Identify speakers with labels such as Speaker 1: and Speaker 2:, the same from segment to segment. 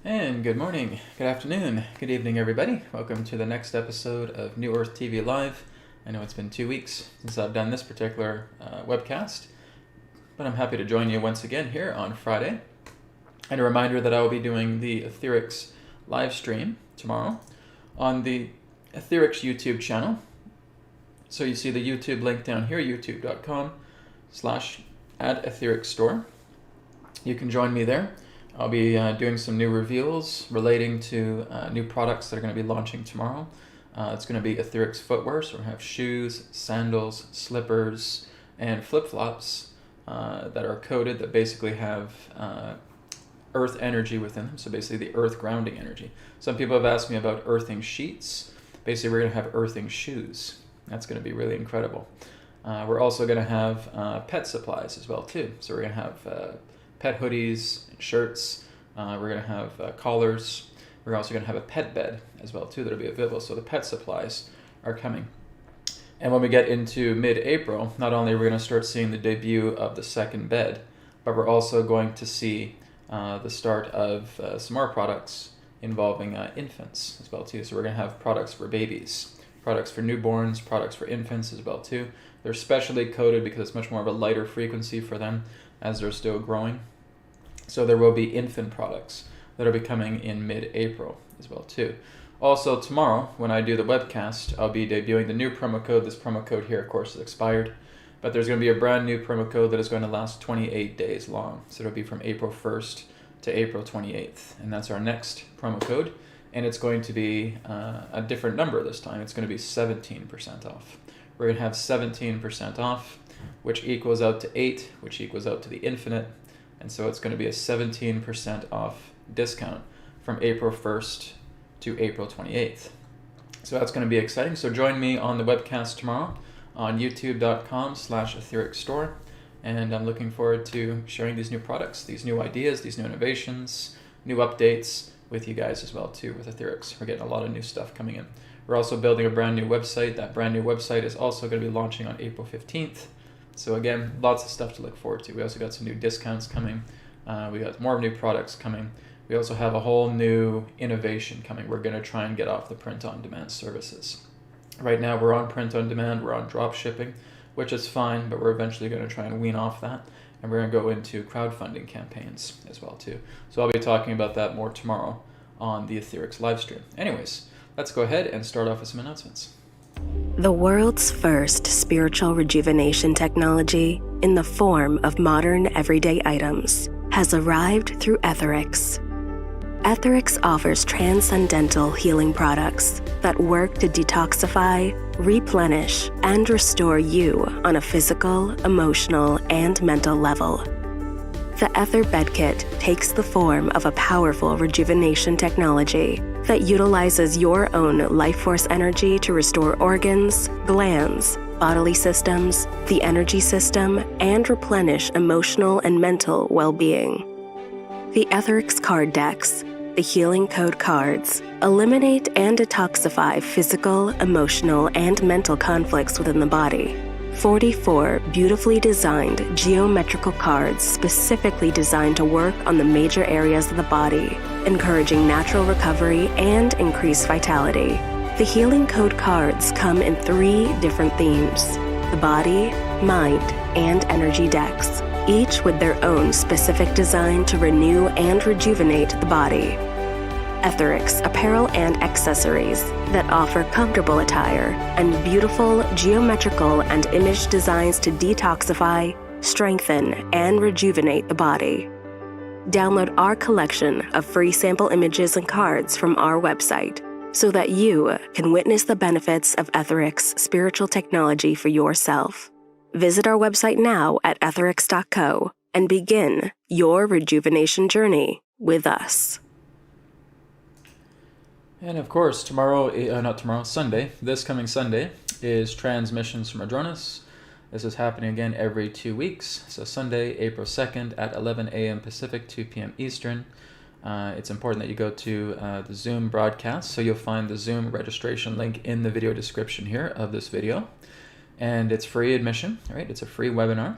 Speaker 1: And good morning, good afternoon, good evening, everybody. Welcome to the next episode of New Earth TV Live. I know it's been 2 weeks since I've done this particular webcast, but I'm happy to join you once again here on Friday. And a reminder that I will be doing the AetherX live stream tomorrow on the AetherX YouTube channel. So you see the YouTube link down here, youtube.com/AetherX store. You can join me there. I'll be doing some new reveals relating to new products that are going to be launching tomorrow. It's going to be AetherX footwear, so we have shoes, sandals, slippers, and flip-flops that are coated that basically have earth energy within them, so basically the earth grounding energy. Some people have asked me about earthing sheets. Basically, we're going to have earthing shoes. That's going to be really incredible. We're also going to have pet supplies as well, too. So we're going to have pet hoodies, shirts, we're going to have collars. We're also going to have a pet bed as well too that'll be available, so the pet supplies are coming. And when we get into mid-April, not only are we going to start seeing the debut of the second bed, but we're also going to see the start of some more products involving infants as well too. So we're going to have products for babies, products for newborns, products for infants as well too. They're specially coded because it's much more of a lighter frequency for them as they're still growing. So there will be infant products that will be coming in mid-April as well too. Also tomorrow, when I do the webcast, I'll be debuting the new promo code. This promo code here, of course, is expired, but there's going to be a brand new promo code that is going to last 28 days long. So it'll be from April 1st to April 28th, and that's our next promo code. And it's going to be a different number this time. It's going to be 17% off. We're going to have 17% off, which equals out to 8, which equals out to the infinite. And so it's going to be a 17% off discount from April 1st to April 28th. So that's going to be exciting. So join me on the webcast tomorrow on youtube.com/AetherX store. And I'm looking forward to sharing these new products, these new ideas, these new innovations, new updates with you guys as well too with AetherX. We're getting a lot of new stuff coming in. We're also building a brand new website. That brand new website is also going to be launching on April 15th. So again, lots of stuff to look forward to. We also got some new discounts coming. We got more new products coming. We also have a whole new innovation coming. We're going to try and get off the print-on-demand services. Right now, we're on print-on-demand. We're on drop shipping, which is fine, but we're eventually going to try and wean off that. And we're going to go into crowdfunding campaigns as well, too. So I'll be talking about that more tomorrow on the AetherX live stream. Anyways, let's go ahead and start off with some announcements.
Speaker 2: The world's first spiritual rejuvenation technology in the form of modern everyday items has arrived through AetherX. AetherX offers transcendental healing products that work to detoxify, replenish, and restore you on a physical, emotional, and mental level. The Aether Bed Kit takes the form of a powerful rejuvenation technology that utilizes your own life force energy to restore organs, glands, bodily systems, the energy system, and replenish emotional and mental well-being. The AetherX card decks, the healing code cards, eliminate and detoxify physical, emotional, and mental conflicts within the body. 44 beautifully designed geometrical cards specifically designed to work on the major areas of the body, encouraging natural recovery and increased vitality. The Healing Code cards come in 3 different themes: the body, mind, and energy decks, each with their own specific design to renew and rejuvenate the body. AetherX apparel and accessories that offer comfortable attire and beautiful geometrical and image designs to detoxify, strengthen, and rejuvenate the body. Download our collection of free sample images and cards from our website so that you can witness the benefits of AetherX spiritual technology for yourself. Visit our website now at atherx.co and begin your rejuvenation journey with us.
Speaker 1: And of course, Sunday, this coming Sunday, is Transmissions from Adronis. This is happening again every 2 weeks. So Sunday, April 2nd at 11 a.m. Pacific, 2 p.m. Eastern. It's important that you go to the Zoom broadcast. So you'll find the Zoom registration link in the video description here of this video. And it's free admission, right? It's a free webinar.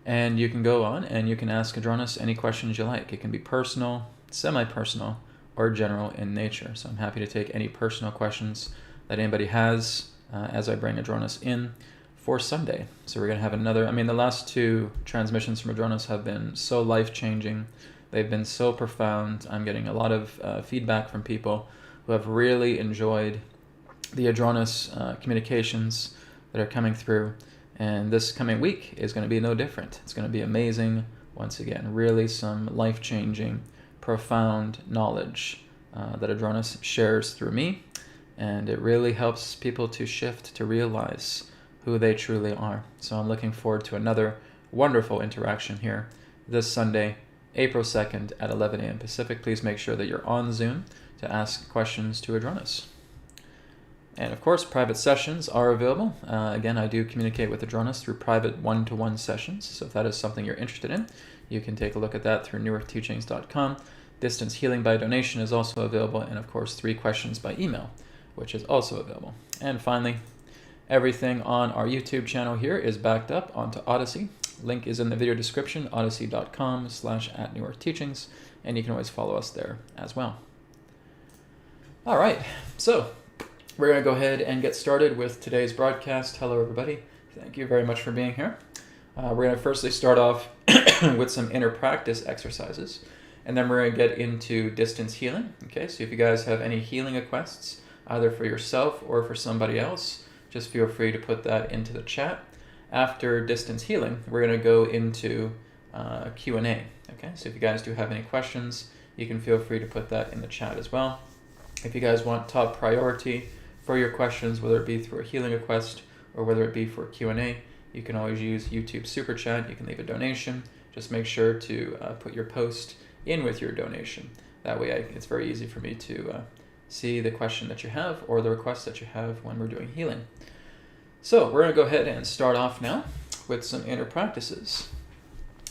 Speaker 1: And you can go on and you can ask Adronis any questions you like. It can be personal, semi-personal, or general in nature. So I'm happy to take any personal questions that anybody has as I bring Adronis in for Sunday. So we're going to have another, the last two transmissions from Adronis have been so life-changing. They've been so profound. I'm getting a lot of feedback from people who have really enjoyed the Adronis communications that are coming through. And this coming week is going to be no different. It's going to be amazing. Once again, really some life-changing, profound knowledge that Adronis shares through me. And it really helps people to shift, to realize who they truly are. So I'm looking forward to another wonderful interaction here this Sunday, April 2nd at 11 a.m. Pacific. Please make sure that you're on Zoom to ask questions to Adronis. And of course, private sessions are available. Again, I do communicate with Adronis through private one-to-one sessions. So if that is something you're interested in, you can take a look at that through newearthteachings.com. Distance healing by donation is also available. And of course, 3 questions by email, which is also available. And finally, everything on our YouTube channel here is backed up onto Odyssey. Link is in the video description, odyssey.com/@newearthteachings. And you can always follow us there as well. All right, so we're going to go ahead and get started with today's broadcast. Hello, everybody. Thank you very much for being here. We're going to firstly start off with some inner practice exercises, and then we're going to get into distance healing. Okay, so if you guys have any healing requests, either for yourself or for somebody else, just feel free to put that into the chat. After distance healing, we're going to go into Q&A. Okay, so if you guys do have any questions, you can feel free to put that in the chat as well. If you guys want top priority for your questions, whether it be through a healing request or whether it be for Q&A, you can always use YouTube Super Chat. You can leave a donation. Just make sure to put your post in with your donation. That way it's very easy for me to see the question that you have or the request that you have when we're doing healing. So we're going to go ahead and start off now with some inner practices.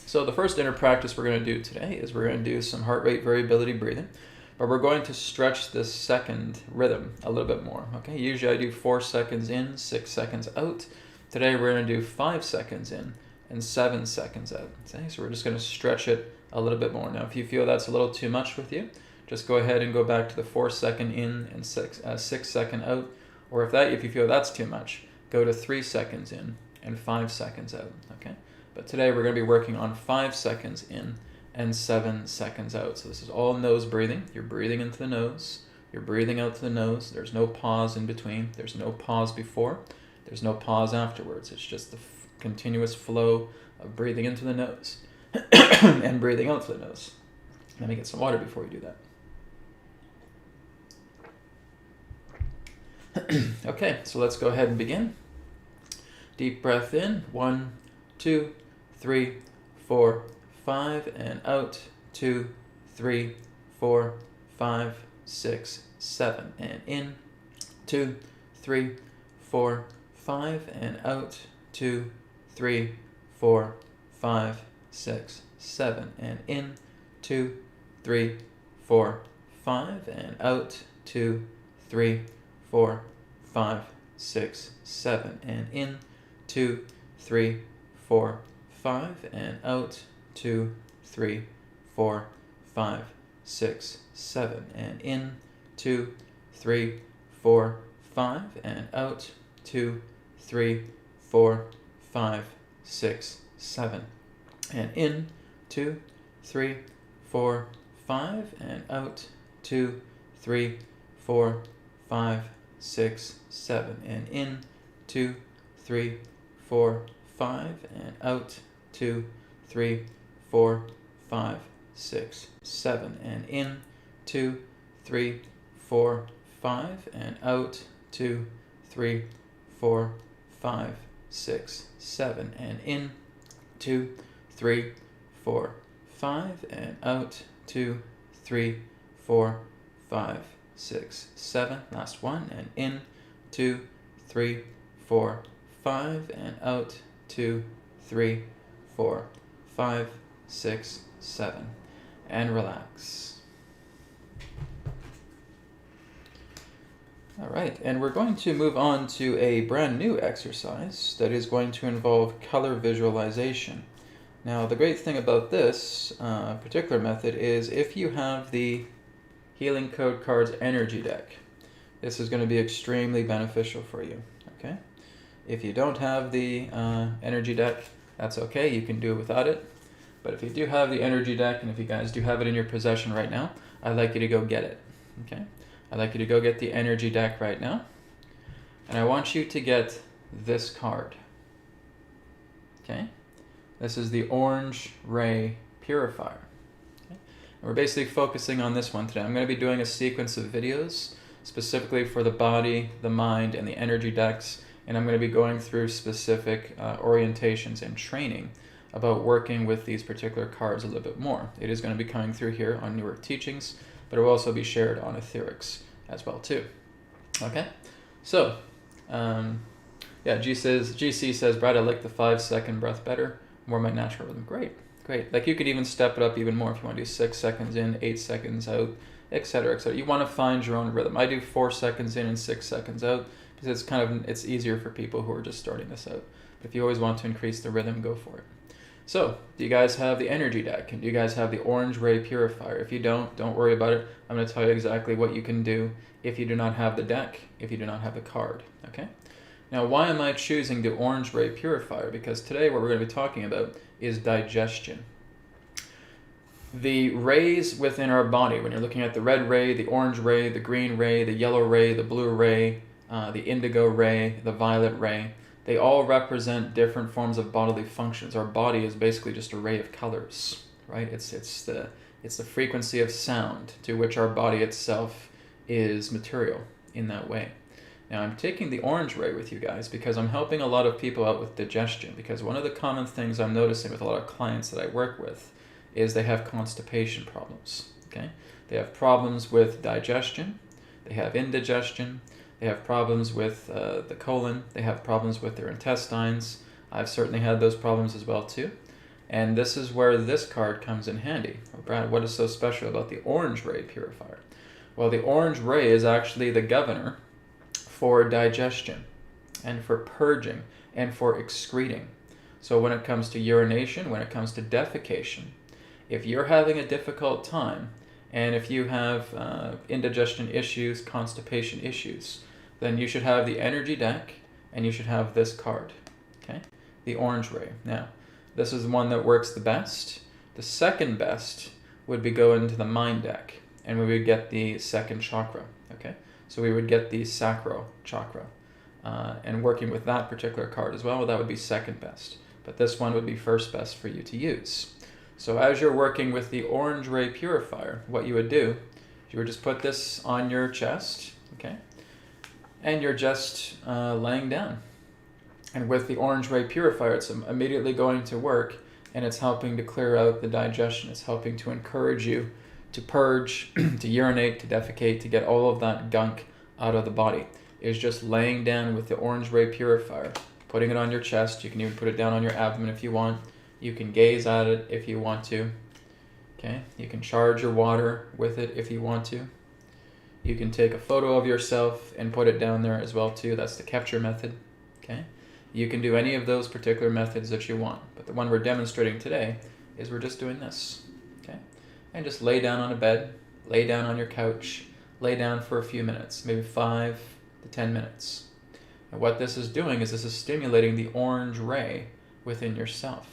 Speaker 1: So the first inner practice we're going to do today is we're going to do some heart rate variability breathing. But we're going to stretch this second rhythm a little bit more. Okay, usually I do 4 seconds in, 6 seconds out. Today we're going to do 5 seconds in and 7 seconds out. Okay, so we're just going to stretch it a little bit more. Now, if you feel that's a little too much with you, just go ahead and go back to the 4 second in and 6 second out. Or if you feel that's too much, go to 3 seconds in and 5 seconds out. Okay, but today we're going to be working on 5 seconds in and 7 seconds out. So this is all nose breathing. You're breathing into the nose. You're breathing out to the nose. There's no pause in between. There's no pause before. There's no pause afterwards. It's just the continuous flow of breathing into the nose and breathing out to the nose. Let me get some water before we do that. Okay, so let's go ahead and begin. Deep breath in. 1, 2, 3, 4, 5, and out. 2, 3, 4, 5, 6, 7, and in. 2, 3, 4, 5, and out. 2, 3, 4, 5, 6, 7, and in. 2, 3, 4, 5, and out. 2, 3, 4, 5, 6, 7, and in. 2, 3, 4, 5, and out. 2, 3, 4, 5, 6, 7, and in. 2, 3, 4, 5, and out. 2, 3, 4, 5, 6, 7, and in. 2, 3, 4, 5, and out. 2, 3, 4, 5, 6, 7, and in. 2, 3, 4, 5, and out. 2, 3, 4, 5, 6, 7, and in. 2, 3, 4, 5, and out. 2, 3, 4, 5, 6, 7, and in. 2, 3, 4, 5, and out. 2, 3, 4, 5, 6, 7. Last one, and in. 2, 3, 4, 5, and out. 2, 3, 4, 5, 6, 7, and relax. All right, and we're going to move on to a brand new exercise that is going to involve color visualization. Now, the great thing about this particular method is if you have the Healing Code Cards Energy Deck. This is going to be extremely beneficial for you, okay? If you don't have the energy deck, that's okay. You can do it without it. But if you do have the energy deck, and if you guys do have it in your possession right now, I'd like you to go get it, okay? I'd like you to go get the energy deck right now. And I want you to get this card, okay? This is the Orange Ray Purifier. Okay? And we're basically focusing on this one today. I'm going to be doing a sequence of videos specifically for the body, the mind, and the energy decks. And I'm going to be going through specific orientations and training about working with these particular cards a little bit more. It is going to be coming through here on Newer Teachings, but it will also be shared on AetherX as well too. Okay, so yeah, GC says, Brad, I like the 5-second breath better, more my natural rhythm. Great. Like you could even step it up even more if you want to do 6 seconds in, 8 seconds out, etc., etc. You want to find your own rhythm. I do 4 seconds in and 6 seconds out because it's easier for people who are just starting this out. But if you always want to increase the rhythm, go for it. So, do you guys have the energy deck? And do you guys have the Orange Ray Purifier? If you don't worry about it. I'm going to tell you exactly what you can do if you do not have the deck, if you do not have the card, okay? Now, why am I choosing the Orange Ray Purifier? Because today what we're going to be talking about is digestion. The rays within our body, when you're looking at the red ray, the orange ray, the green ray, the yellow ray, the blue ray, the indigo ray, the violet ray, they all represent different forms of bodily functions. Our body is basically just a ray of colors, right? It's the frequency of sound to which our body itself is material in that way. Now, I'm taking the orange ray with you guys because I'm helping a lot of people out with digestion, because one of the common things I'm noticing with a lot of clients that I work with is they have constipation problems, okay? They have problems with digestion, they have indigestion, they have problems with the colon, they have problems with their intestines. I've certainly had those problems as well too. And this is where this card comes in handy. Well, Brad, what is so special about the Orange Ray Purifier? Well, the Orange Ray is actually the governor for digestion and for purging and for excreting. So when it comes to urination, when it comes to defecation, if you're having a difficult time and if you have indigestion issues, constipation issues, then you should have the energy deck and you should have this card, okay? The Orange Ray. Now, this is the one that works the best. The second best would be going to the mind deck, and we would get the second chakra, okay? So we would get the sacral chakra, and working with that particular card as well, that would be second best. But this one would be first best for you to use. So as you're working with the Orange Ray Purifier, what you would do, you would just put this on your chest, okay? And you're just laying down. And with the Orange Ray Purifier, it's immediately going to work, and it's helping to clear out the digestion. It's helping to encourage you to purge, to urinate, to defecate, to get all of that gunk out of the body. It's just laying down with the Orange Ray Purifier, putting it on your chest. You can even put it down on your abdomen if you want. You can gaze at it if you want to. Okay? You can charge your water with it if you want to. You can take a photo of yourself and put it down there as well too. That's the capture method. Okay? You can do any of those particular methods that you want. But the one we're demonstrating today is we're just doing this. Okay? And just lay down on a bed, lay down on your couch, lay down for a few minutes, maybe 5 to 10 minutes. And what this is doing is this is stimulating the orange ray within yourself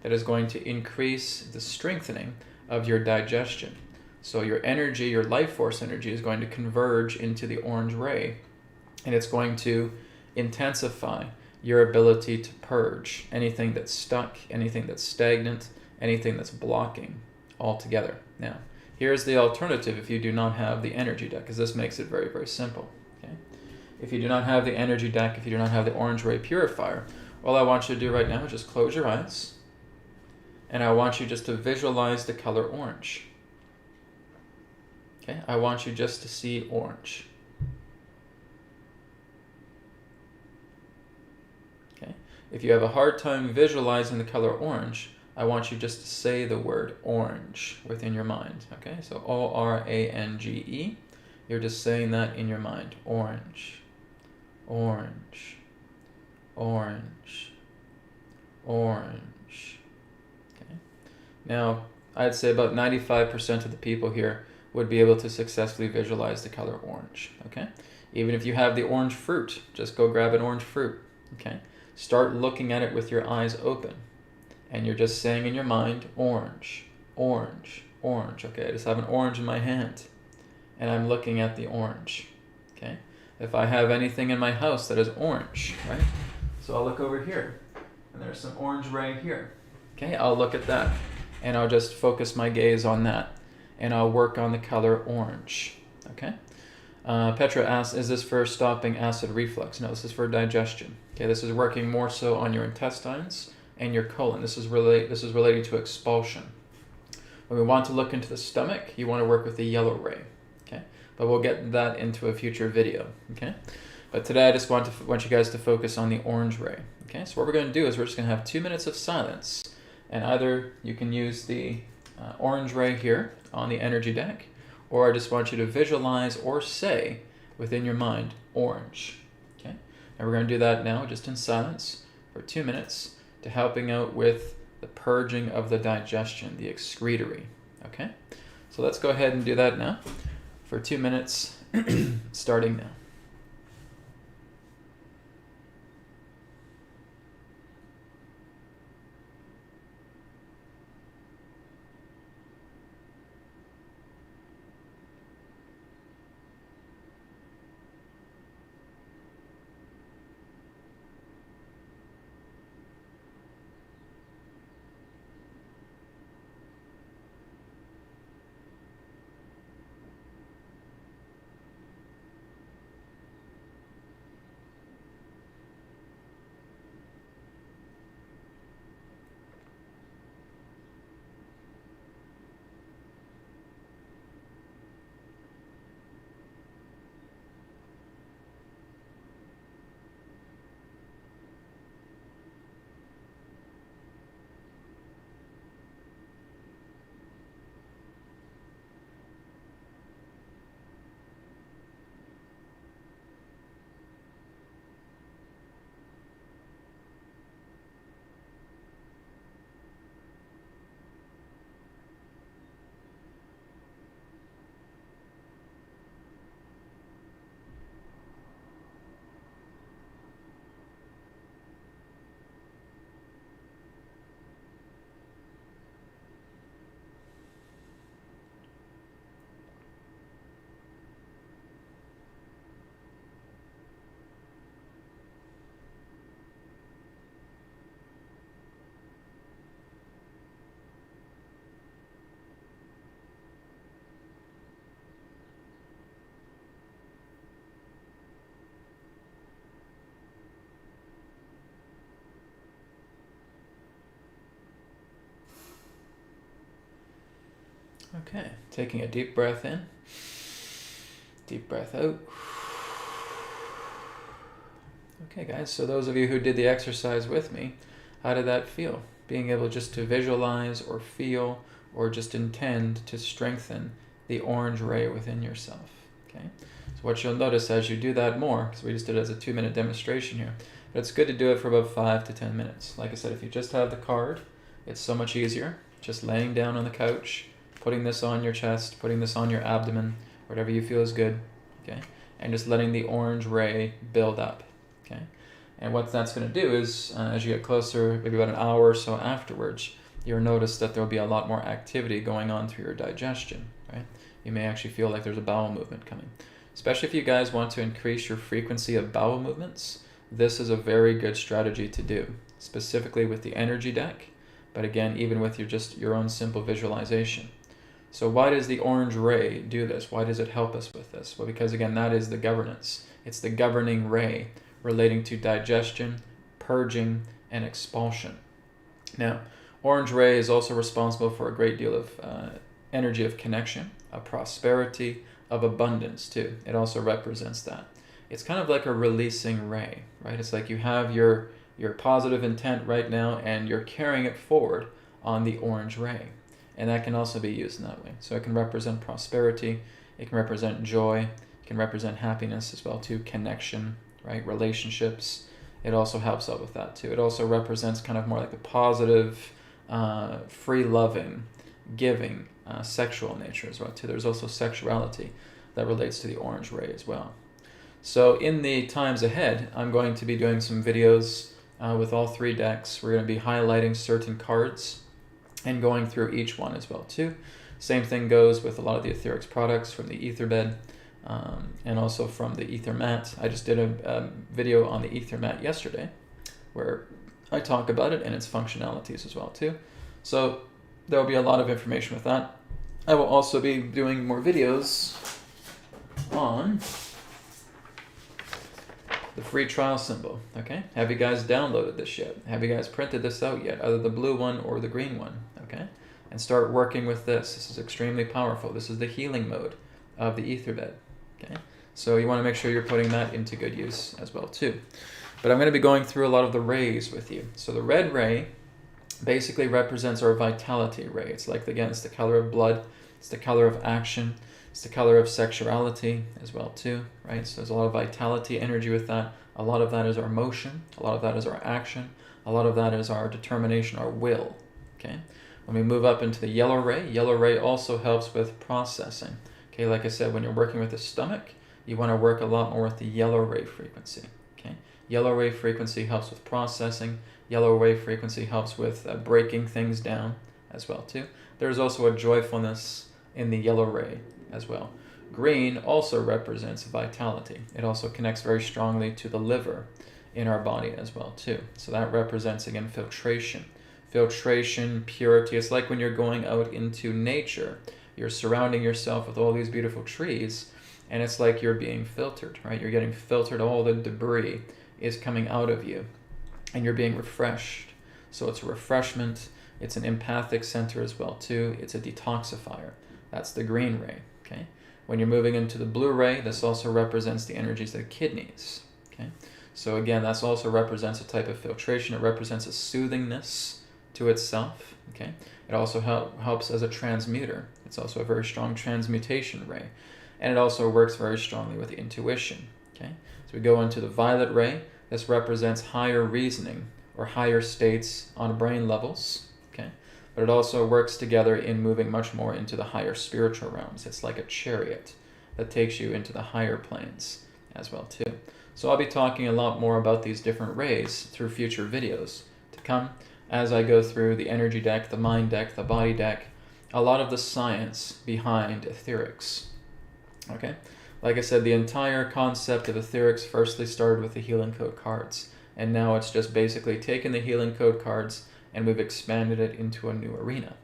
Speaker 1: that is going to increase the strengthening of your digestion. So your energy, your life force energy, is going to converge into the orange ray, and it's going to intensify your ability to purge anything that's stuck, anything that's stagnant, anything that's blocking altogether. Now, here's the alternative if you do not have the energy deck, because this makes it very, very simple. Okay? If you do not have the energy deck, if you do not have the Orange Ray Purifier, all I want you to do right now is just close your eyes, and I want you just to visualize the color orange. Okay? I want you just to see orange. Okay? If you have a hard time visualizing the color orange, I want you just to say the word orange within your mind. Okay? So O-R-A-N-G-E. You're just saying that in your mind. Orange. Orange. Orange. Orange. Okay? Now, I'd say about 95% of the people here would be able to successfully visualize the color orange, okay? Even if you have the orange fruit, just go grab an orange fruit, okay? Start looking at it with your eyes open, and you're just saying in your mind, orange, orange, orange, okay? I just have an orange in my hand, and I'm looking at the orange, okay? If I have anything in my house that is orange, right? So I'll look over here, and there's some orange right here, okay? I'll look at that, and I'll just focus my gaze on that, and I'll work on the color orange, okay? Petra asks, is this for stopping acid reflux? No, this is for digestion. Okay, this is working more so on your intestines and your colon. This is relating to expulsion. When we want to look into the stomach, you want to work with the yellow ray. Okay, but we'll get that into a future video. Okay, but today I just want you guys to focus on the orange ray. Okay, so what we're going to do is we're just going to have 2 minutes of silence, and either you can use the orange ray here on the energy deck, or I just want you to visualize or say within your mind, orange. Okay? And we're going to do that now just in silence for 2 minutes to helping out with the purging of the digestion, the excretory. Okay? So let's go ahead and do that now for 2 minutes, starting now. Okay, taking a deep breath in, deep breath out. Okay guys, so those of you who did the exercise with me, how did that feel? Being able just to visualize or feel or just intend to strengthen the orange ray within yourself, okay? So what you'll notice as you do that more, because we just did it as a 2-minute demonstration here, but it's good to do it for about 5 to 10 minutes. Like I said, if you just have the card, it's so much easier, just laying down on the couch, putting this on your chest, putting this on your abdomen, whatever you feel is good, okay? And just letting the orange ray build up, okay? And what that's going to do is, as you get closer, maybe about an hour or so afterwards, you'll notice that there'll be a lot more activity going on through your digestion, right? You may actually feel like there's a bowel movement coming. Especially if you guys want to increase your frequency of bowel movements, this is a very good strategy to do, specifically with the energy deck, but again, even with your own simple visualization. So why does the orange ray do this? Why does it help us with this? Well, because again, that is the governance. It's the governing ray relating to digestion, purging, and expulsion. Now, orange ray is also responsible for a great deal of energy of connection, of prosperity, of abundance too. It also represents that. It's kind of like a releasing ray, right? It's like you have your positive intent right now and you're carrying it forward on the orange ray. And that can also be used in that way. So it can represent prosperity, it can represent joy, it can represent happiness as well too, connection, right? Relationships. It also helps out with that too. It also represents kind of more like the positive, free loving, giving, sexual nature as well too. There's also sexuality that relates to the orange ray as well. So in the times ahead, I'm going to be doing some videos with all 3 decks. We're going to be highlighting certain cards and going through each one as well too. Same thing goes with a lot of the AetherX products from the Ether bed and also from the Ether mat. I just did a video on the Ether mat yesterday where I talk about it and its functionalities as well too. So there will be a lot of information with that. I will also be doing more videos on the free trial symbol. Okay, have you guys downloaded this yet? Have you guys printed this out yet? Either the blue one or the green one. Okay, and start working with this. This is extremely powerful. This is the healing mode of the Ether bed. Okay, so you want to make sure you're putting that into good use as well too. But I'm going to be going through a lot of the rays with you. So the red ray basically represents our vitality ray. It's like, again, it's the color of blood. It's the color of action. It's the color of sexuality as well too, right? So there's a lot of vitality energy with that. A lot of that is our motion. A lot of that is our action. A lot of that is our determination, our will, okay? When we move up into the yellow ray also helps with processing. Okay, like I said, when you're working with the stomach, you want to work a lot more with the yellow ray frequency, okay? Yellow ray frequency helps with processing. Yellow ray frequency helps with breaking things down as well too. There's also a joyfulness in the yellow ray as well. Green also represents vitality. It also connects very strongly to the liver in our body as well too. So that represents, again, filtration. Filtration, purity. It's like when you're going out into nature. You're surrounding yourself with all these beautiful trees, and it's like you're being filtered, right? You're getting filtered. All the debris is coming out of you, and you're being refreshed. So it's a refreshment. It's an empathic center as well too. It's a detoxifier. That's the green ray, okay? When you're moving into the blue ray, this also represents the energies of the kidneys, okay? So again, that also represents a type of filtration. It represents a soothingness to itself, okay? It also helps as a transmuter. It's also a very strong transmutation ray. And it also works very strongly with intuition, okay? So we go into the violet ray. This represents higher reasoning or higher states on brain levels, okay? But it also works together in moving much more into the higher spiritual realms. It's like a chariot that takes you into the higher planes as well too. So I'll be talking a lot more about these different rays through future videos to come as I go through the energy deck, the mind deck, the body deck, a lot of the science behind AetherX, okay? Like I said, the entire concept of AetherX firstly started with the healing code cards, and now it's just basically taken the healing code cards and we've expanded it into a new arena.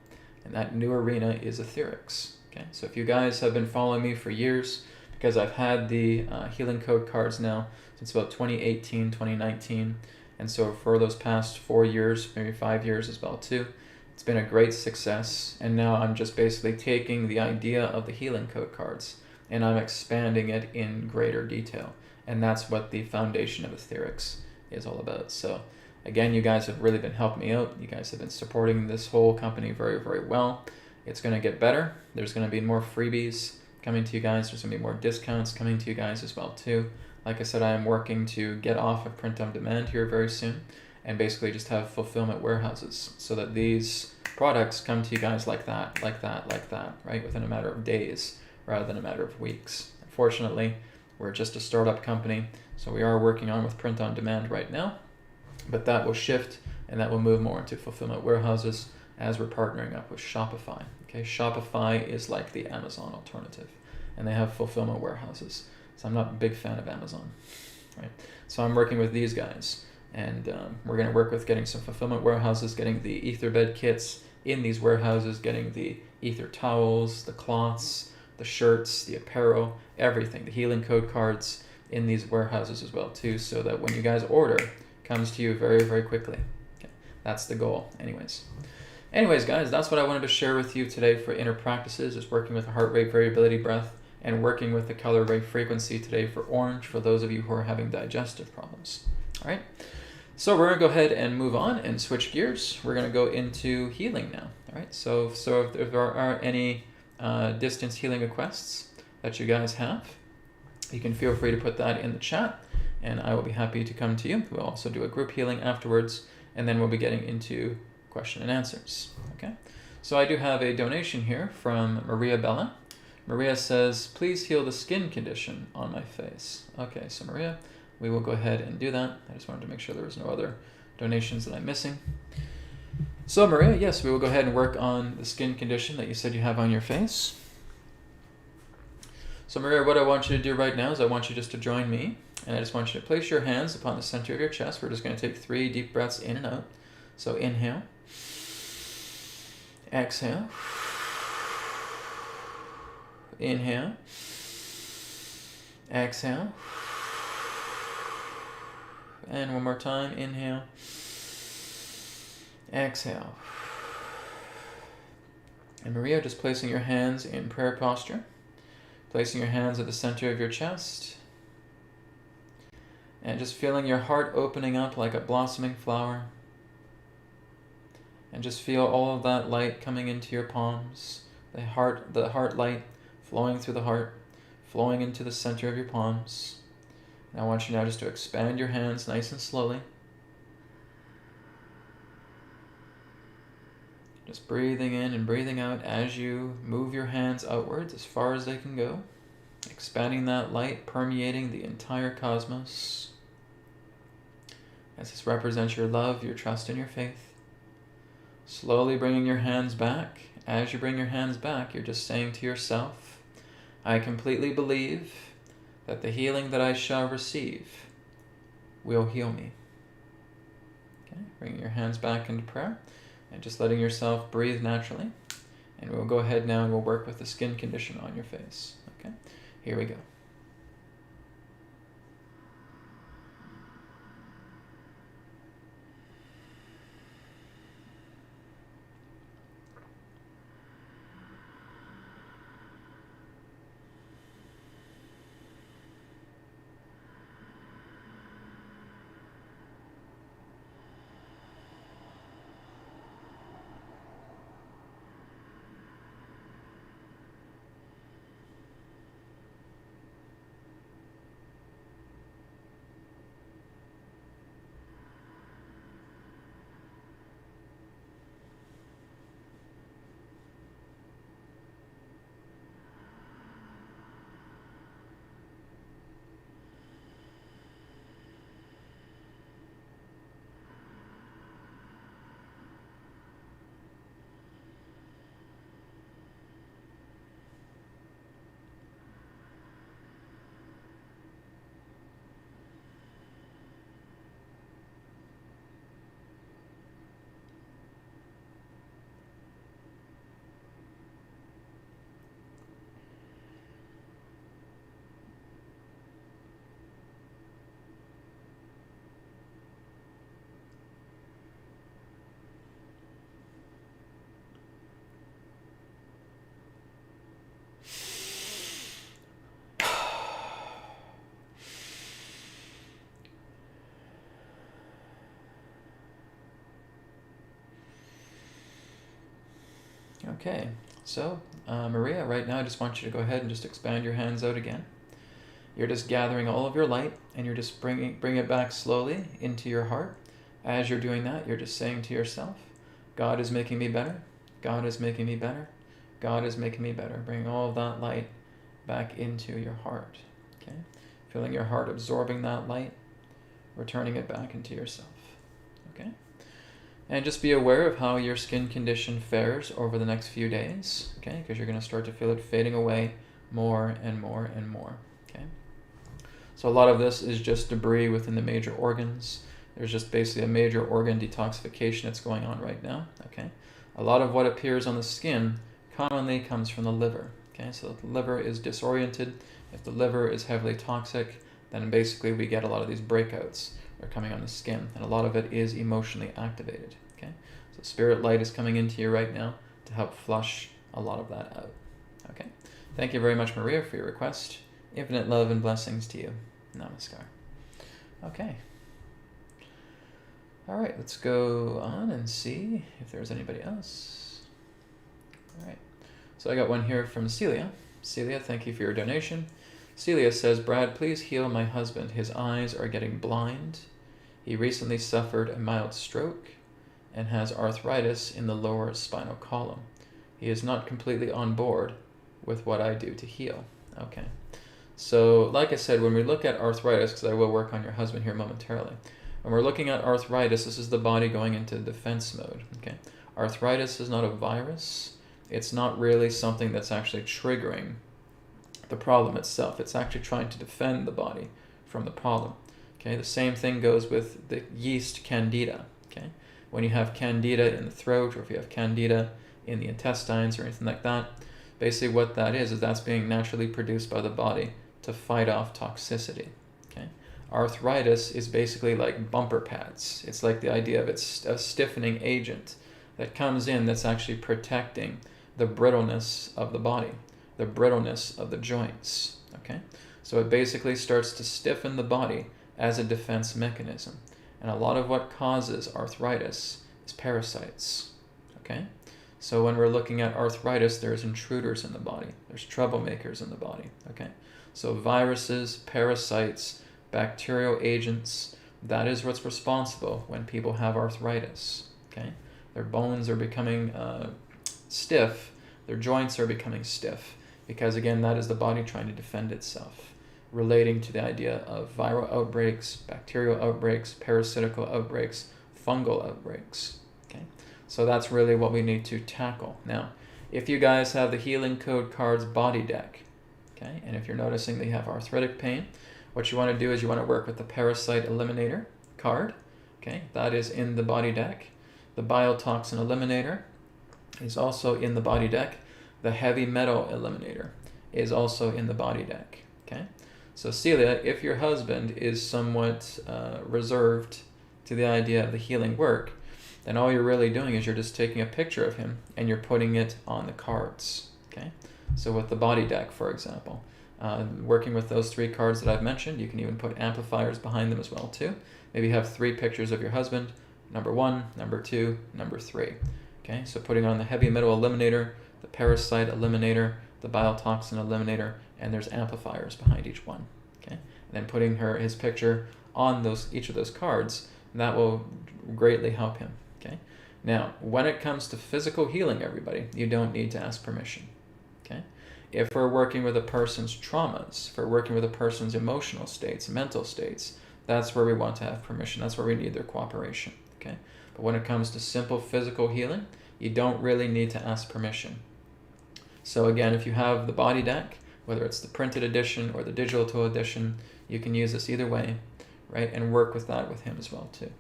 Speaker 1: And that new arena is AetherX, okay? So if you guys have been following me for years, because I've had the healing code cards now since about 2018, 2019, and so for those past 4 years, maybe 5 years as well too, it's been a great success. And now I'm just basically taking the idea of the healing code cards and I'm expanding it in greater detail. And that's what the foundation of AetherX is all about. So again, you guys have really been helping me out. You guys have been supporting this whole company very, very well. It's going to get better. There's going to be more freebies coming to you guys. There's going to be more discounts coming to you guys as well too. Like I said, I am working to get off of print on demand here very soon and basically just have fulfillment warehouses so that these products come to you guys like that, right? Within a matter of days rather than a matter of weeks. Unfortunately, we're just a startup company, so we are working on with print on demand right now, but that will shift and that will move more into fulfillment warehouses as we're partnering up with Shopify. Okay, Shopify is like the Amazon alternative, and they have fulfillment warehouses. So I'm not a big fan of Amazon, right? So I'm working with these guys, and we're going to work with getting some fulfillment warehouses, getting the ether bed kits in these warehouses, getting the ether towels, the cloths, the shirts, the apparel, everything, the healing code cards in these warehouses as well too, so that when you guys order, it comes to you very, very quickly. Okay, that's the goal. Anyways, guys, that's what I wanted to share with you today for inner practices, is working with the heart rate variability breath and working with the color ray frequency today for orange for those of you who are having digestive problems. All right, so we're going to go ahead and move on and switch gears. We're going to go into healing now. All right, so if there are any distance healing requests that you guys have, you can feel free to put that in the chat and I will be happy to come to you. We'll also do a group healing afterwards, and then we'll be getting into question and answers. Okay, So I do have a donation here from Maria Bella. Maria says, please heal the skin condition on my face. Okay, so Maria, we will go ahead and do that. I just wanted to make sure there was no other donations that I'm missing. So Maria, yes, we will go ahead and work on the skin condition that you said you have on your face. So Maria, what I want you to do right now is I want you just to join me, and I just want you to place your hands upon the center of your chest. We're just going to take 3 deep breaths in and out. So inhale, exhale, inhale, exhale, and one more time, inhale, exhale. And Maria, just placing your hands in prayer posture, placing your hands at the center of your chest, and just feeling your heart opening up like a blossoming flower. And just feel all of that light coming into your palms, the heart light flowing through the heart, flowing into the center of your palms. And I want you now just to expand your hands nice and slowly. Just breathing in and breathing out as you move your hands outwards as far as they can go, expanding that light, permeating the entire cosmos. As this represents your love, your trust, and your faith. Slowly bringing your hands back. As you bring your hands back, you're just saying to yourself, I completely believe that the healing that I shall receive will heal me. Okay, bringing your hands back into prayer and just letting yourself breathe naturally. And we'll go ahead now and we'll work with the skin condition on your face. Okay, here we go. Okay, so Maria, right now I just want you to go ahead and just expand your hands out again. You're just gathering all of your light and you're just bring it back slowly into your heart. As you're doing that, you're just saying to yourself, God is making me better. God is making me better. God is making me better. Bring all of that light back into your heart. Okay, feeling your heart absorbing that light, returning it back into yourself. Okay. And just be aware of how your skin condition fares over the next few days, okay? Because you're going to start to feel it fading away more and more and more, okay? So a lot of this is just debris within the major organs. There's just basically a major organ detoxification that's going on right now, okay? A lot of what appears on the skin commonly comes from the liver, okay? So if the liver is disoriented, if the liver is heavily toxic, then basically we get a lot of these breakouts are coming on the skin, and a lot of it is emotionally activated. Okay, so spirit light is coming into you right now to help flush a lot of that out. Okay, thank you very much, Maria, for your request. Infinite love and blessings to you. Namaskar. Okay. All right, let's go on and see if there's anybody else. All right, so I got one here from Celia. Celia, thank you for your donation. Celia says, Brad, please heal my husband. His eyes are getting blind. He recently suffered a mild stroke and has arthritis in the lower spinal column. He is not completely on board with what I do to heal. Okay. So, like I said, when we look at arthritis, because I will work on your husband here momentarily, when we're looking at arthritis, this is the body going into defense mode. Okay. Arthritis is not a virus. It's not really something that's actually triggering the problem itself. It's actually trying to defend the body from the problem. Okay. The same thing goes with the yeast candida. Okay. When you have candida in the throat, or if you have candida in the intestines or anything like that, basically what that is that's being naturally produced by the body to fight off toxicity. Okay. Arthritis is basically like bumper pads. It's like the idea of it's a stiffening agent that comes in that's actually protecting the brittleness of the body, the brittleness of the joints. Okay. So it basically starts to stiffen the body as a defense mechanism. And a lot of what causes arthritis is parasites. Okay. So when we're looking at arthritis, there's intruders in the body. There's troublemakers in the body. Okay. So viruses, parasites, bacterial agents, that is what's responsible when people have arthritis. Okay. Their bones are becoming stiff. Their joints are becoming stiff because, again, that is the body trying to defend itself, relating to the idea of viral outbreaks, bacterial outbreaks, parasitical outbreaks, fungal outbreaks. Okay. So that's really what we need to tackle. Now, if you guys have the Healing Code Cards body deck, okay, and if you're noticing that you have arthritic pain, what you want to do is you want to work with the Parasite Eliminator card. Okay, that is in the body deck. The Biotoxin Eliminator is also in the body deck. The Heavy Metal Eliminator is also in the body deck. Okay, so Celia, if your husband is somewhat reserved to the idea of the healing work, then all you're really doing is you're just taking a picture of him and you're putting it on the cards. Okay, so with the body deck, for example, working with those 3 cards that I've mentioned, you can even put amplifiers behind them as well too. Maybe have 3 pictures of your husband, number 1, number 2, number 3. Okay, so putting on the Heavy Metal Eliminator, the Parasite Eliminator, the Biotoxin Eliminator, and there's amplifiers behind each one. Okay, and then putting his picture on each of those cards, that will greatly help him. Okay, now when it comes to physical healing, everybody, you don't need to ask permission. Okay, if we're working with a person's traumas, if we're working with a person's emotional states, mental states, that's where we want to have permission. That's where we need their cooperation. Okay, but when it comes to simple physical healing, you don't really need to ask permission. So again, if you have the body deck, whether it's the printed edition or the digital edition, you can use this either way, right? And work with that with him as well too.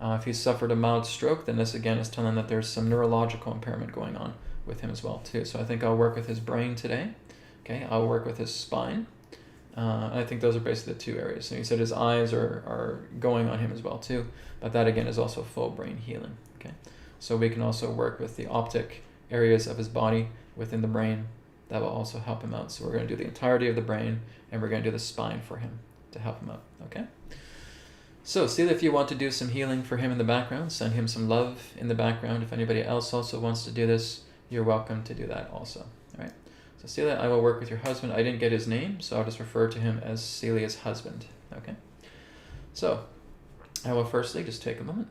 Speaker 1: If he suffered a mild stroke, then this again is telling that there's some neurological impairment going on with him as well too. So I think I'll work with his brain today. Okay, I'll work with his spine. I think those are basically the 2 areas. So he said his eyes are going on him as well too, but that again is also full brain healing. Okay, so we can also work with the optic areas of his body within the brain. That will also help him out. So we're going to do the entirety of the brain, and we're going to do the spine for him to help him out. Okay. So, Celia, if you want to do some healing for him in the background, send him some love in the background. If anybody else also wants to do this, you're welcome to do that also. All right. So, Celia, I will work with your husband. I didn't get his name, so I'll just refer to him as Celia's husband. Okay. So, I will firstly just take a moment.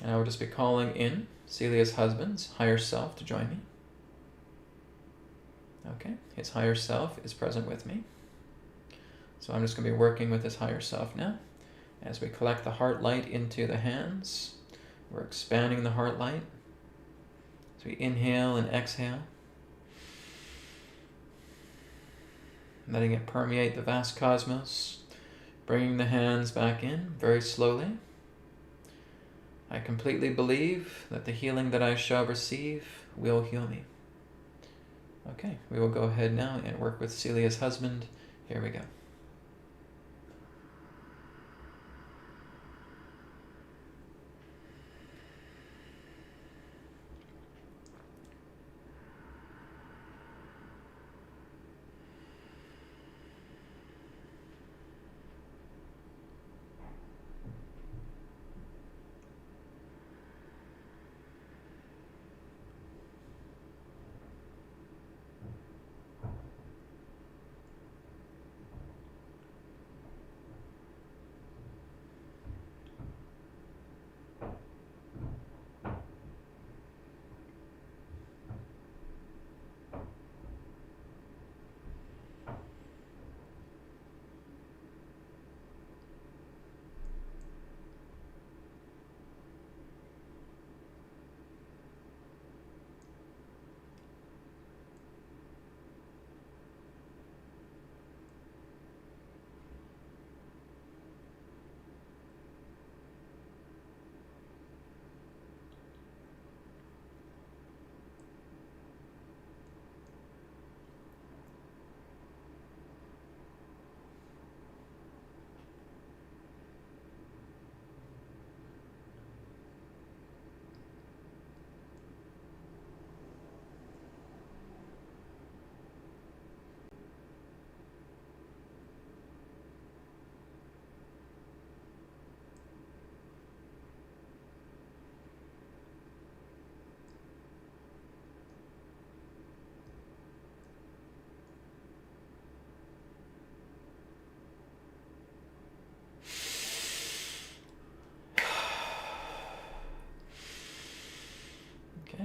Speaker 1: And I will just be calling in Celia's husband's higher self to join me. Okay. His higher self is present with me. So I'm just going to be working with his higher self now. As we collect the heart light into the hands, we're expanding the heart light. So we inhale and exhale, letting it permeate the vast cosmos, bringing the hands back in very slowly. I completely believe that the healing that I shall receive will heal me. Okay, we will go ahead now and work with Celia's husband. Here we go.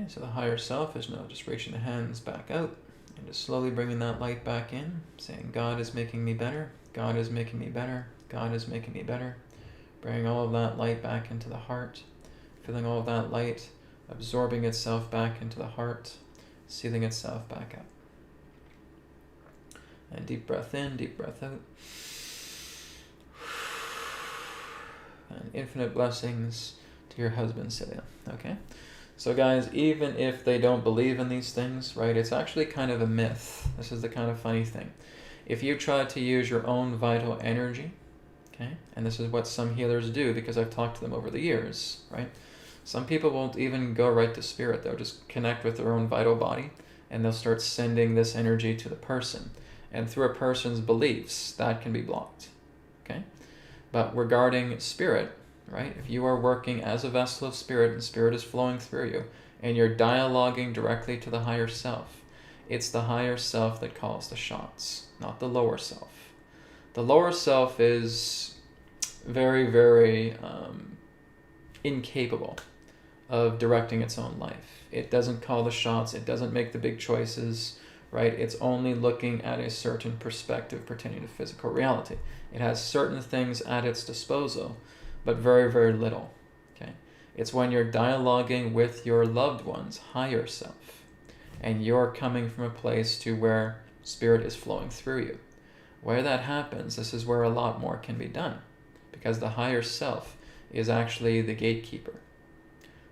Speaker 1: Okay, so the higher self is now just reaching the hands back out and just slowly bringing that light back in, saying, God is making me better, God is making me better, God is making me better. Bringing all of that light back into the heart, feeling all of that light absorbing itself back into the heart, sealing itself back up. And deep breath in, deep breath out. And infinite blessings to your husband, Celia. Okay? So guys, even if they don't believe in these things, right, it's actually kind of a myth. This is the kind of funny thing. If you try to use your own vital energy, okay, and this is what some healers do because I've talked to them over the years, right? Some people won't even go right to spirit. They'll just connect with their own vital body and they'll start sending this energy to the person. And through a person's beliefs, that can be blocked, okay? But regarding spirit, right, if you are working as a vessel of spirit and spirit is flowing through you and you're dialoguing directly to the higher self, it's the higher self that calls the shots, not the lower self. The lower self is very, very incapable of directing its own life. It doesn't call the shots. It doesn't make the big choices, right? It's only looking at a certain perspective pertaining to physical reality. It has certain things at its disposal, but very, very little, okay? It's when you're dialoguing with your loved one's higher self, and you're coming from a place to where spirit is flowing through you. Where that happens, this is where a lot more can be done, because the higher self is actually the gatekeeper.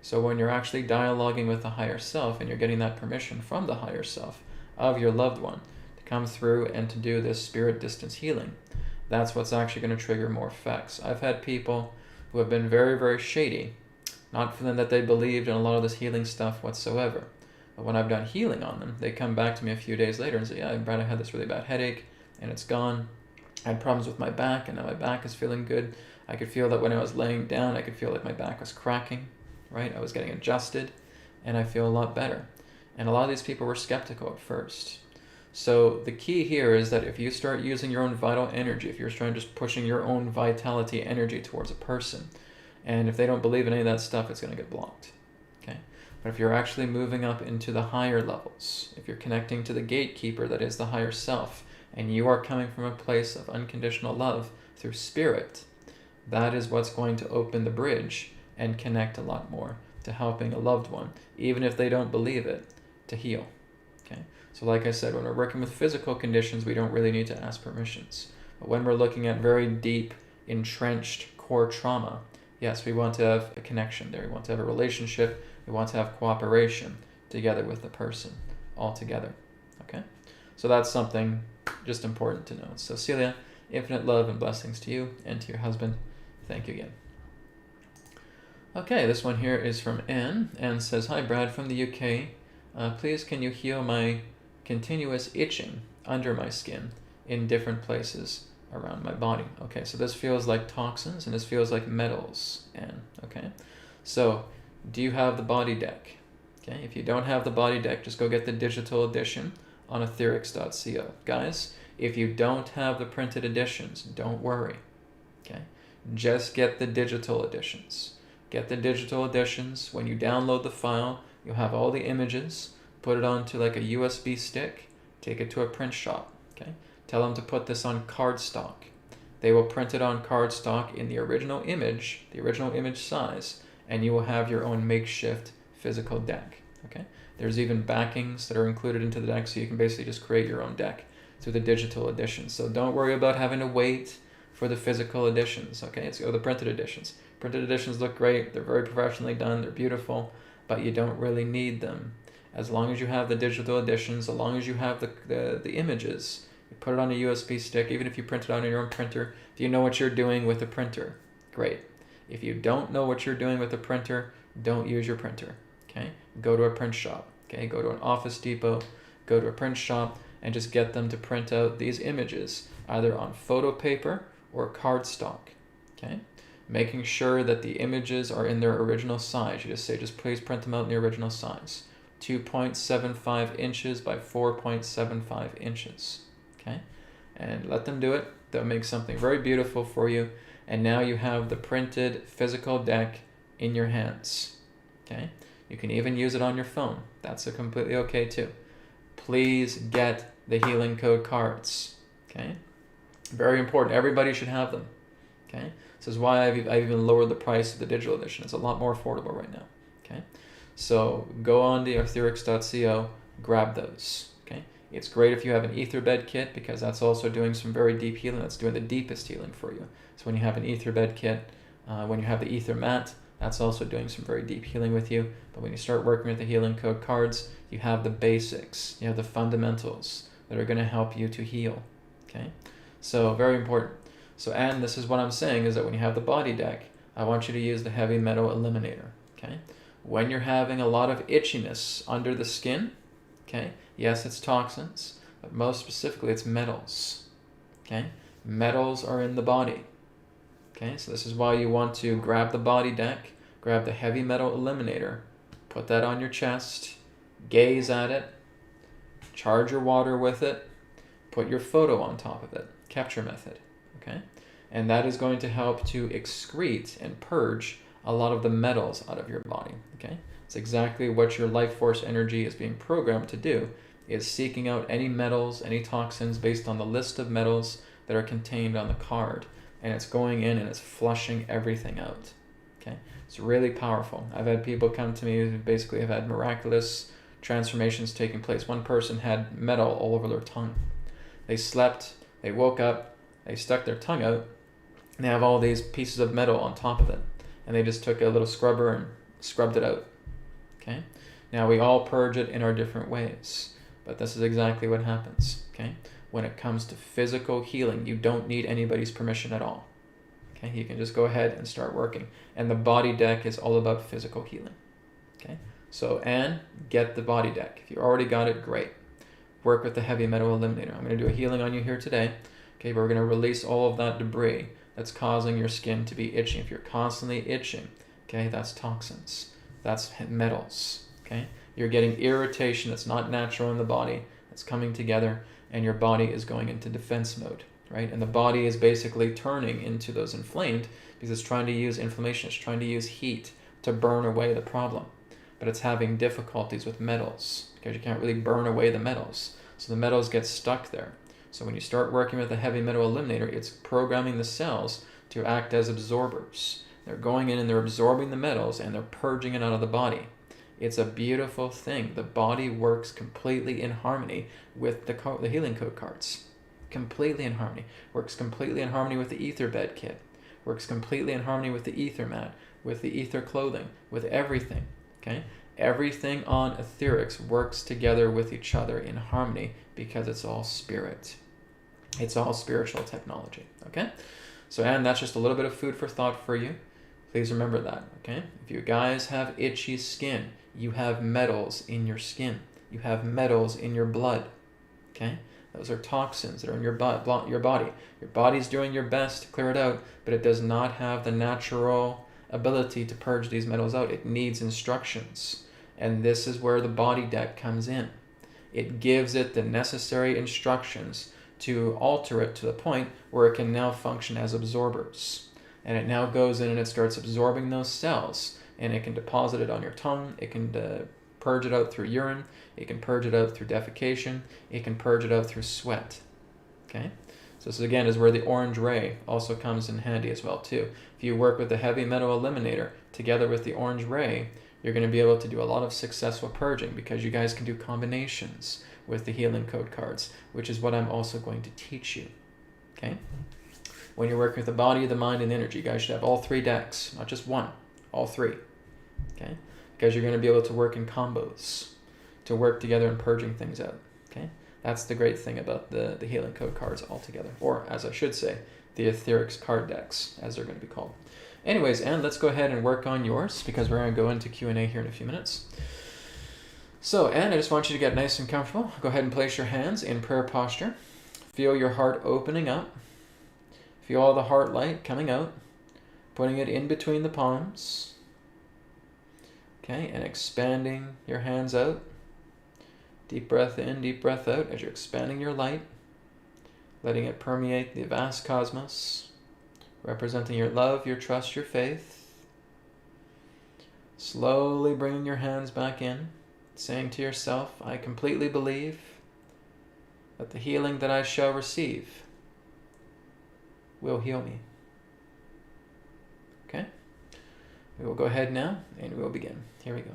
Speaker 1: So when you're actually dialoguing with the higher self and you're getting that permission from the higher self of your loved one to come through and to do this spirit distance healing, that's what's actually going to trigger more effects. I've had people who have been very, very shady, not for them that they believed in a lot of this healing stuff whatsoever. But when I've done healing on them, they come back to me a few days later and say, yeah, Brad, I had this really bad headache and it's gone. I had problems with my back and now my back is feeling good. I could feel that when I was laying down, I could feel like my back was cracking, right? I was getting adjusted and I feel a lot better. And a lot of these people were skeptical at first. So the key here is that if you start using your own vital energy, if you're trying just pushing your own vitality energy towards a person, and if they don't believe in any of that stuff, it's going to get blocked, okay? But if you're actually moving up into the higher levels, if you're connecting to the gatekeeper that is the higher self, and you are coming from a place of unconditional love through spirit, that is what's going to open the bridge and connect a lot more to helping a loved one, even if they don't believe it, to heal, okay? So like I said, when we're working with physical conditions, we don't really need to ask permissions. But when we're looking at very deep, entrenched core trauma, yes, we want to have a connection there. We want to have a relationship. We want to have cooperation together with the person, all together, okay? So that's something just important to know. So Celia, infinite love and blessings to you and to your husband. Thank you again. Okay, this one here is from Anne. Anne says, hi Brad from the UK. Please can you heal my continuous itching under my skin in different places around my body? Okay, so this feels like toxins and this feels like metals, Anne. Okay, so do you have the body deck? Okay, if you don't have the body deck, just go get the digital edition on atherx.co. Guys, if you don't have the printed editions, don't worry, okay? Just get the digital editions. Get the digital editions. When you download the file, you'll have all the images. Put it onto like a USB stick. Take it to a print shop, okay? Tell them to put this on cardstock. They will print it on cardstock in the original image size, and you will have your own makeshift physical deck, okay? There's even backings that are included into the deck, so you can basically just create your own deck through the digital edition. So don't worry about having to wait for the physical editions, okay? It's the printed editions. Printed editions look great. They're very professionally done. They're beautiful, but you don't really need them. As long as you have the digital editions, as long as you have the images, you put it on a USB stick, even if you print it out on your own printer, if you know what you're doing with the printer, great. If you don't know what you're doing with the printer, don't use your printer, okay? Go to a print shop, okay? Go to an Office Depot, go to a print shop, and just get them to print out these images, either on photo paper or cardstock, okay? Making sure that the images are in their original size. You just say, just please print them out in the original size. 2.75 inches by 4.75 inches, okay? And let them do it. They'll make something very beautiful for you. And now you have the printed physical deck in your hands, okay? You can even use it on your phone. That's completely okay too. Please get the healing code cards. Okay? Very important. Everybody should have them. Okay? This is why I've even lowered the price of the digital edition. It's a lot more affordable right now. Okay? So go on to atherx.co, grab those. Okay? It's great if you have an ether bed kit, because that's also doing some very deep healing. That's doing the deepest healing for you. So when you have an ether bed kit, when you have the ether mat, that's also doing some very deep healing with you. But when you start working with the healing code cards, you have the basics, you have the fundamentals that are going to help you to heal. Okay? So very important. So, and this is what I'm saying, is that when you have the body deck, I want you to use the heavy metal eliminator. Okay? When you're having a lot of itchiness under the skin, okay, yes, it's toxins, but most specifically it's metals. Okay? Metals are in the body. Okay, so this is why you want to grab the body deck, grab the heavy metal eliminator, put that on your chest, gaze at it, charge your water with it, put your photo on top of it, capture method, okay? And that is going to help to excrete and purge a lot of the metals out of your body, okay? It's exactly what your life force energy is being programmed to do, is seeking out any metals, any toxins based on the list of metals that are contained on the card. And it's going in and it's flushing everything out. Okay, it's really powerful. I've had people come to me who basically have had miraculous transformations taking place. One person had metal all over their tongue. They slept, they woke up, they stuck their tongue out, and they have all these pieces of metal on top of it. And they just took a little scrubber and scrubbed it out. Okay, now we all purge it in our different ways, but this is exactly what happens. Okay. When it comes to physical healing, you don't need anybody's permission at all. Okay, you can just go ahead and start working. And the body deck is all about physical healing. Okay, so Anne, get the body deck. If you already got it, great. Work with the heavy metal eliminator. I'm going to do a healing on you here today. Okay, but we're going to release all of that debris that's causing your skin to be itching. If you're constantly itching, okay, that's toxins. That's metals. Okay, you're getting irritation that's not natural in the body. It's coming together, and your body is going into defense mode, right? And the body is basically turning into those inflamed because it's trying to use inflammation, it's trying to use heat to burn away the problem. But it's having difficulties with metals because you can't really burn away the metals. So the metals get stuck there. So when you start working with the heavy metal eliminator, it's programming the cells to act as absorbers. They're going in and they're absorbing the metals and they're purging it out of the body. It's a beautiful thing. The body works completely in harmony with the healing code cards. Completely in harmony. Works completely in harmony with the ether bed kit. Works completely in harmony with the ether mat, with the ether clothing, with everything. Okay? Everything on AetherX works together with each other in harmony because it's all spirit. It's all spiritual technology. Okay? So, and that's just a little bit of food for thought for you. Please remember that. Okay? If you guys have itchy skin, you have metals in your skin. You have metals in your blood. Okay? Those are toxins that are in your body. Your body's doing your best to clear it out, but it does not have the natural ability to purge these metals out. It needs instructions. And this is where the body deck comes in. It gives it the necessary instructions to alter it to the point where it can now function as absorbers. And it now goes in and it starts absorbing those cells. And it can deposit it on your tongue. It can purge it out through urine. It can purge it out through defecation. It can purge it out through sweat. Okay? So this again is where the orange ray also comes in handy as well too. If you work with the heavy metal eliminator together with the orange ray, you're going to be able to do a lot of successful purging because you guys can do combinations with the healing code cards, which is what I'm also going to teach you. Okay? When you're working with the body, the mind, and the energy, you guys should have all three decks, not just one, all three. Okay? Because you're going to be able to work in combos, to work together and purging things out. Okay? That's the great thing about the healing code cards altogether, or as I should say, the AetherX card decks, as they're going to be called. Anyways, and let's go ahead and work on yours because we're going to go into Q&A here in a few minutes. So, and I just want you to get nice and comfortable. Go ahead and place your hands in prayer posture. Feel your heart opening up. Feel all the heart light coming out, putting it in between the palms. Okay, and expanding your hands out. Deep breath in, deep breath out as you're expanding your light, letting it permeate the vast cosmos, representing your love, your trust, your faith. Slowly bringing your hands back in, saying to yourself, I completely believe that the healing that I shall receive will heal me. Okay? We will go ahead now and we will begin. Here we go.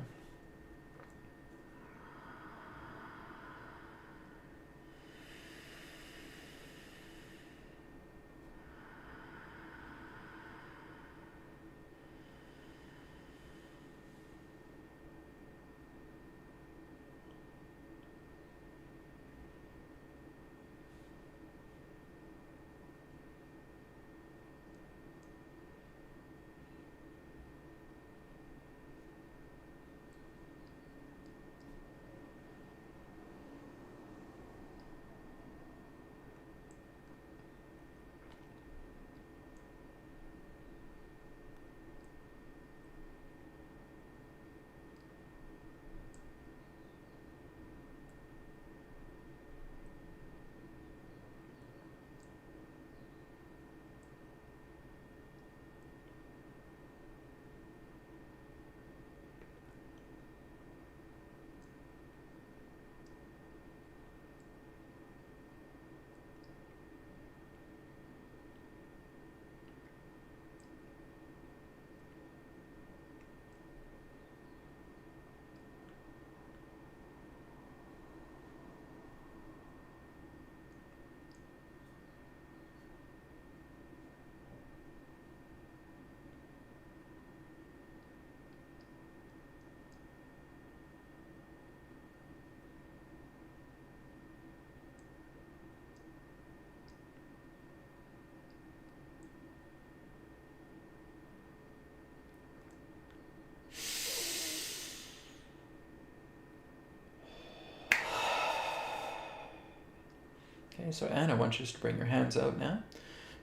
Speaker 1: Okay, so Anna, I want you just to bring your hands out now.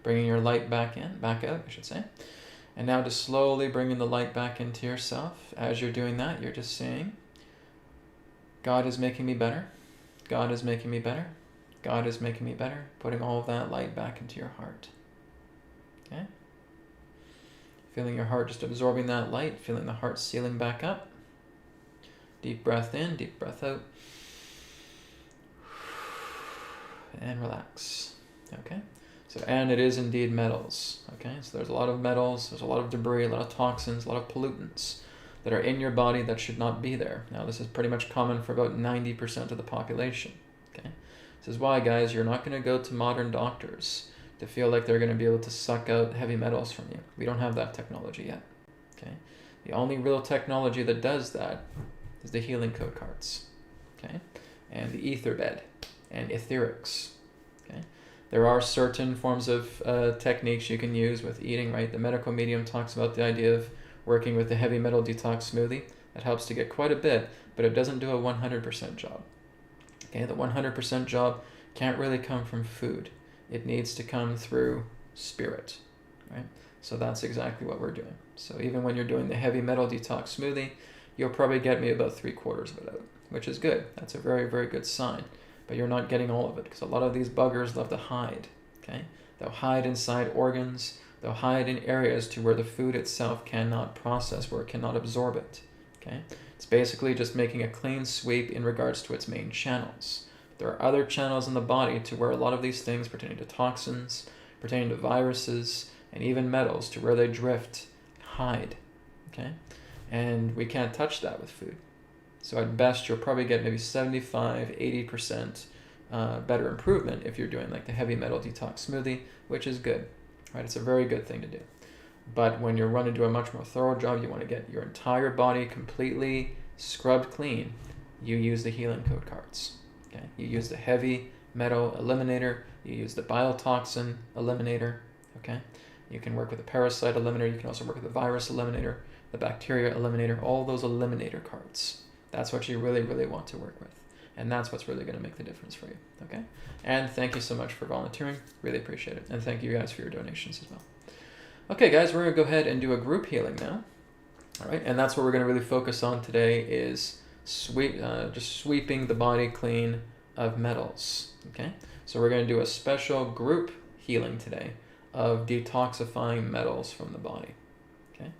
Speaker 1: Bringing your light back out, I should say. And now just slowly bringing the light back into yourself. As you're doing that, you're just saying, God is making me better. God is making me better. God is making me better. Putting all of that light back into your heart. Okay? Feeling your heart just absorbing that light. Feeling the heart sealing back up. Deep breath in, deep breath out. And relax. Okay? So, and it is indeed metals. Okay? So there's a lot of metals, there's a lot of debris, a lot of toxins, a lot of pollutants that are in your body that should not be there. Now, this is pretty much common for about 90% of the population. Okay? This is why, guys, you're not going to go to modern doctors to feel like they're going to be able to suck out heavy metals from you. We don't have that technology yet. Okay? The only real technology that does that is the healing code cards. Okay? And the ether bed. And AetherX. Okay, there are certain forms of techniques you can use with eating. Right, the medical medium talks about the idea of working with the heavy metal detox smoothie. That helps to get quite a bit, but it doesn't do a 100% job. Okay, the 100% job can't really come from food. It needs to come through spirit. Right, so that's exactly what we're doing. So even when you're doing the heavy metal detox smoothie, you'll probably get me about 3/4 of it out, which is good. That's a very, very good sign. But you're not getting all of it because a lot of these buggers love to hide. Okay, they'll hide inside organs. They'll hide in areas to where the food itself cannot process, where it cannot absorb it. Okay, it's basically just making a clean sweep in regards to its main channels. There are other channels in the body to where a lot of these things pertaining to toxins, pertaining to viruses, and even metals, to where they drift, hide. Okay, and we can't touch that with food. So at best, you'll probably get maybe 75-80% better improvement if you're doing like the heavy metal detox smoothie, which is good, right? It's a very good thing to do. But when you're running to do a much more thorough job, you want to get your entire body completely scrubbed clean, you use the healing code cards. Okay, you use the heavy metal eliminator, you use the biotoxin eliminator. Okay, you can work with the parasite eliminator, you can also work with the virus eliminator, the bacteria eliminator, all those eliminator cards. That's what you really, really want to work with. And that's what's really going to make the difference for you. Okay? And thank you so much for volunteering. Really appreciate it. And thank you guys for your donations as well. Okay, guys, we're going to go ahead and do a group healing now. All right? And that's what we're going to really focus on today is just sweeping the body clean of metals. Okay? So we're going to do a special group healing today of detoxifying metals from the body. Okay?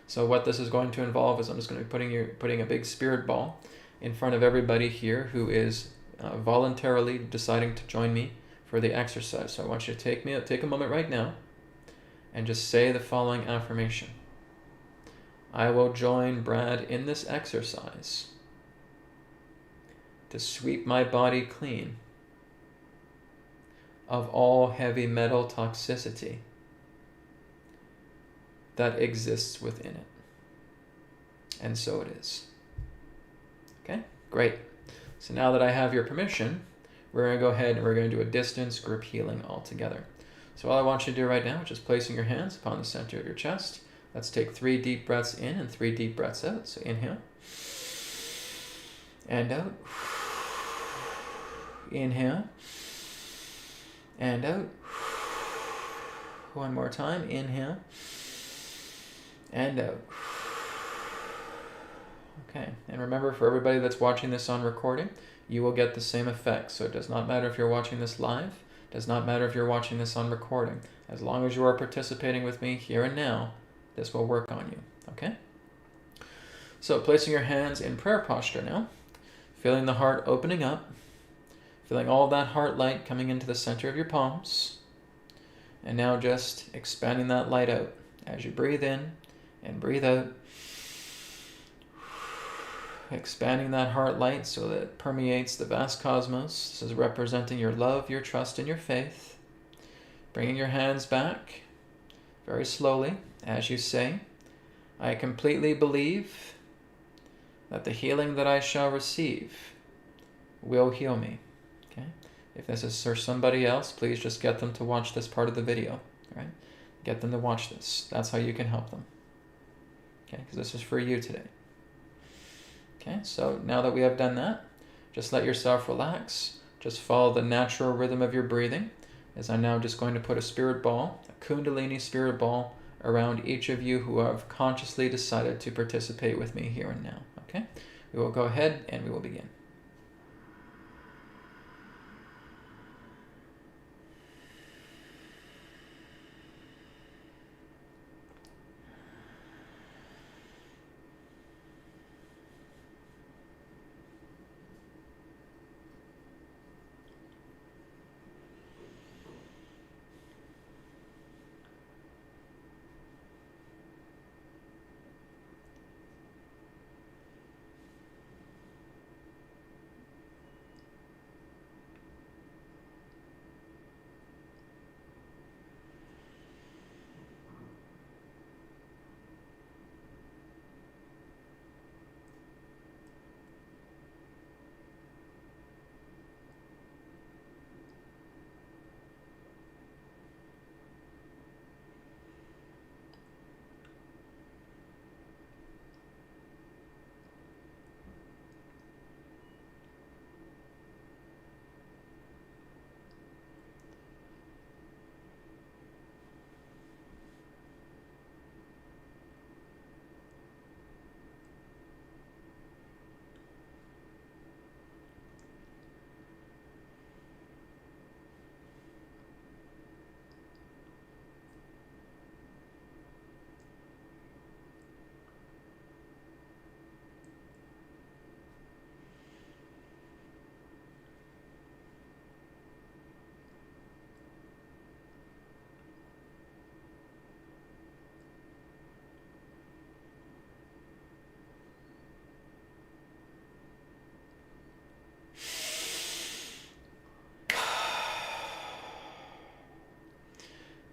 Speaker 1: So what this is going to involve is I'm just going to be putting a big spirit ball in front of everybody here who is voluntarily deciding to join me for the exercise. So I want you to take a moment right now and just say the following affirmation. I will join Brad in this exercise to sweep my body clean of all heavy metal toxicity that exists within it. And so it is. Okay, great. So now that I have your permission, we're going to go ahead and we're going to do a distance group healing all together. So all I want you to do right now is just placing your hands upon the center of your chest. Let's take 3 deep breaths in and 3 deep breaths out. So inhale and out. Inhale and out. One more time. Inhale and out. Okay, and remember, for everybody that's watching this on recording, you will get the same effect. So it does not matter if you're watching this live, it does not matter if you're watching this on recording. As long as you are participating with me here and now, this will work on you, okay? So placing your hands in prayer posture now, feeling the heart opening up, feeling all that heart light coming into the center of your palms, and now just expanding that light out as you breathe in and breathe out, expanding that heart light so that it permeates the vast cosmos. This is representing your love, your trust, and your faith. Bringing your hands back very slowly as you say, I completely believe that the healing that I shall receive will heal me. Okay? If this is for somebody else, please just get them to watch this part of the video. Right? Get them to watch this. That's how you can help them. Okay? Because this is for you today. Okay, so now that we have done that, just let yourself relax. Just follow the natural rhythm of your breathing, as I'm now just going to put a spirit ball, a Kundalini spirit ball, around each of you who have consciously decided to participate with me here and now. Okay, we will go ahead and we will begin.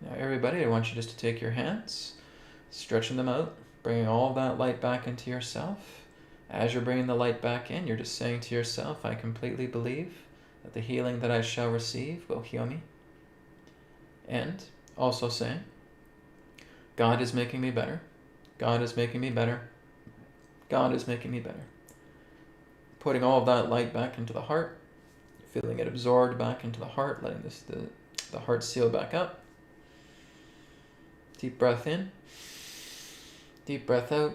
Speaker 1: Now everybody, I want you just to take your hands, stretching them out, bringing all that light back into yourself. As you're bringing the light back in, you're just saying to yourself, I completely believe that the healing that I shall receive will heal me. And also saying, God is making me better. God is making me better. God is making me better. Putting all of that light back into the heart, feeling it absorbed back into the heart, letting the heart seal back up. Deep breath in, deep breath out,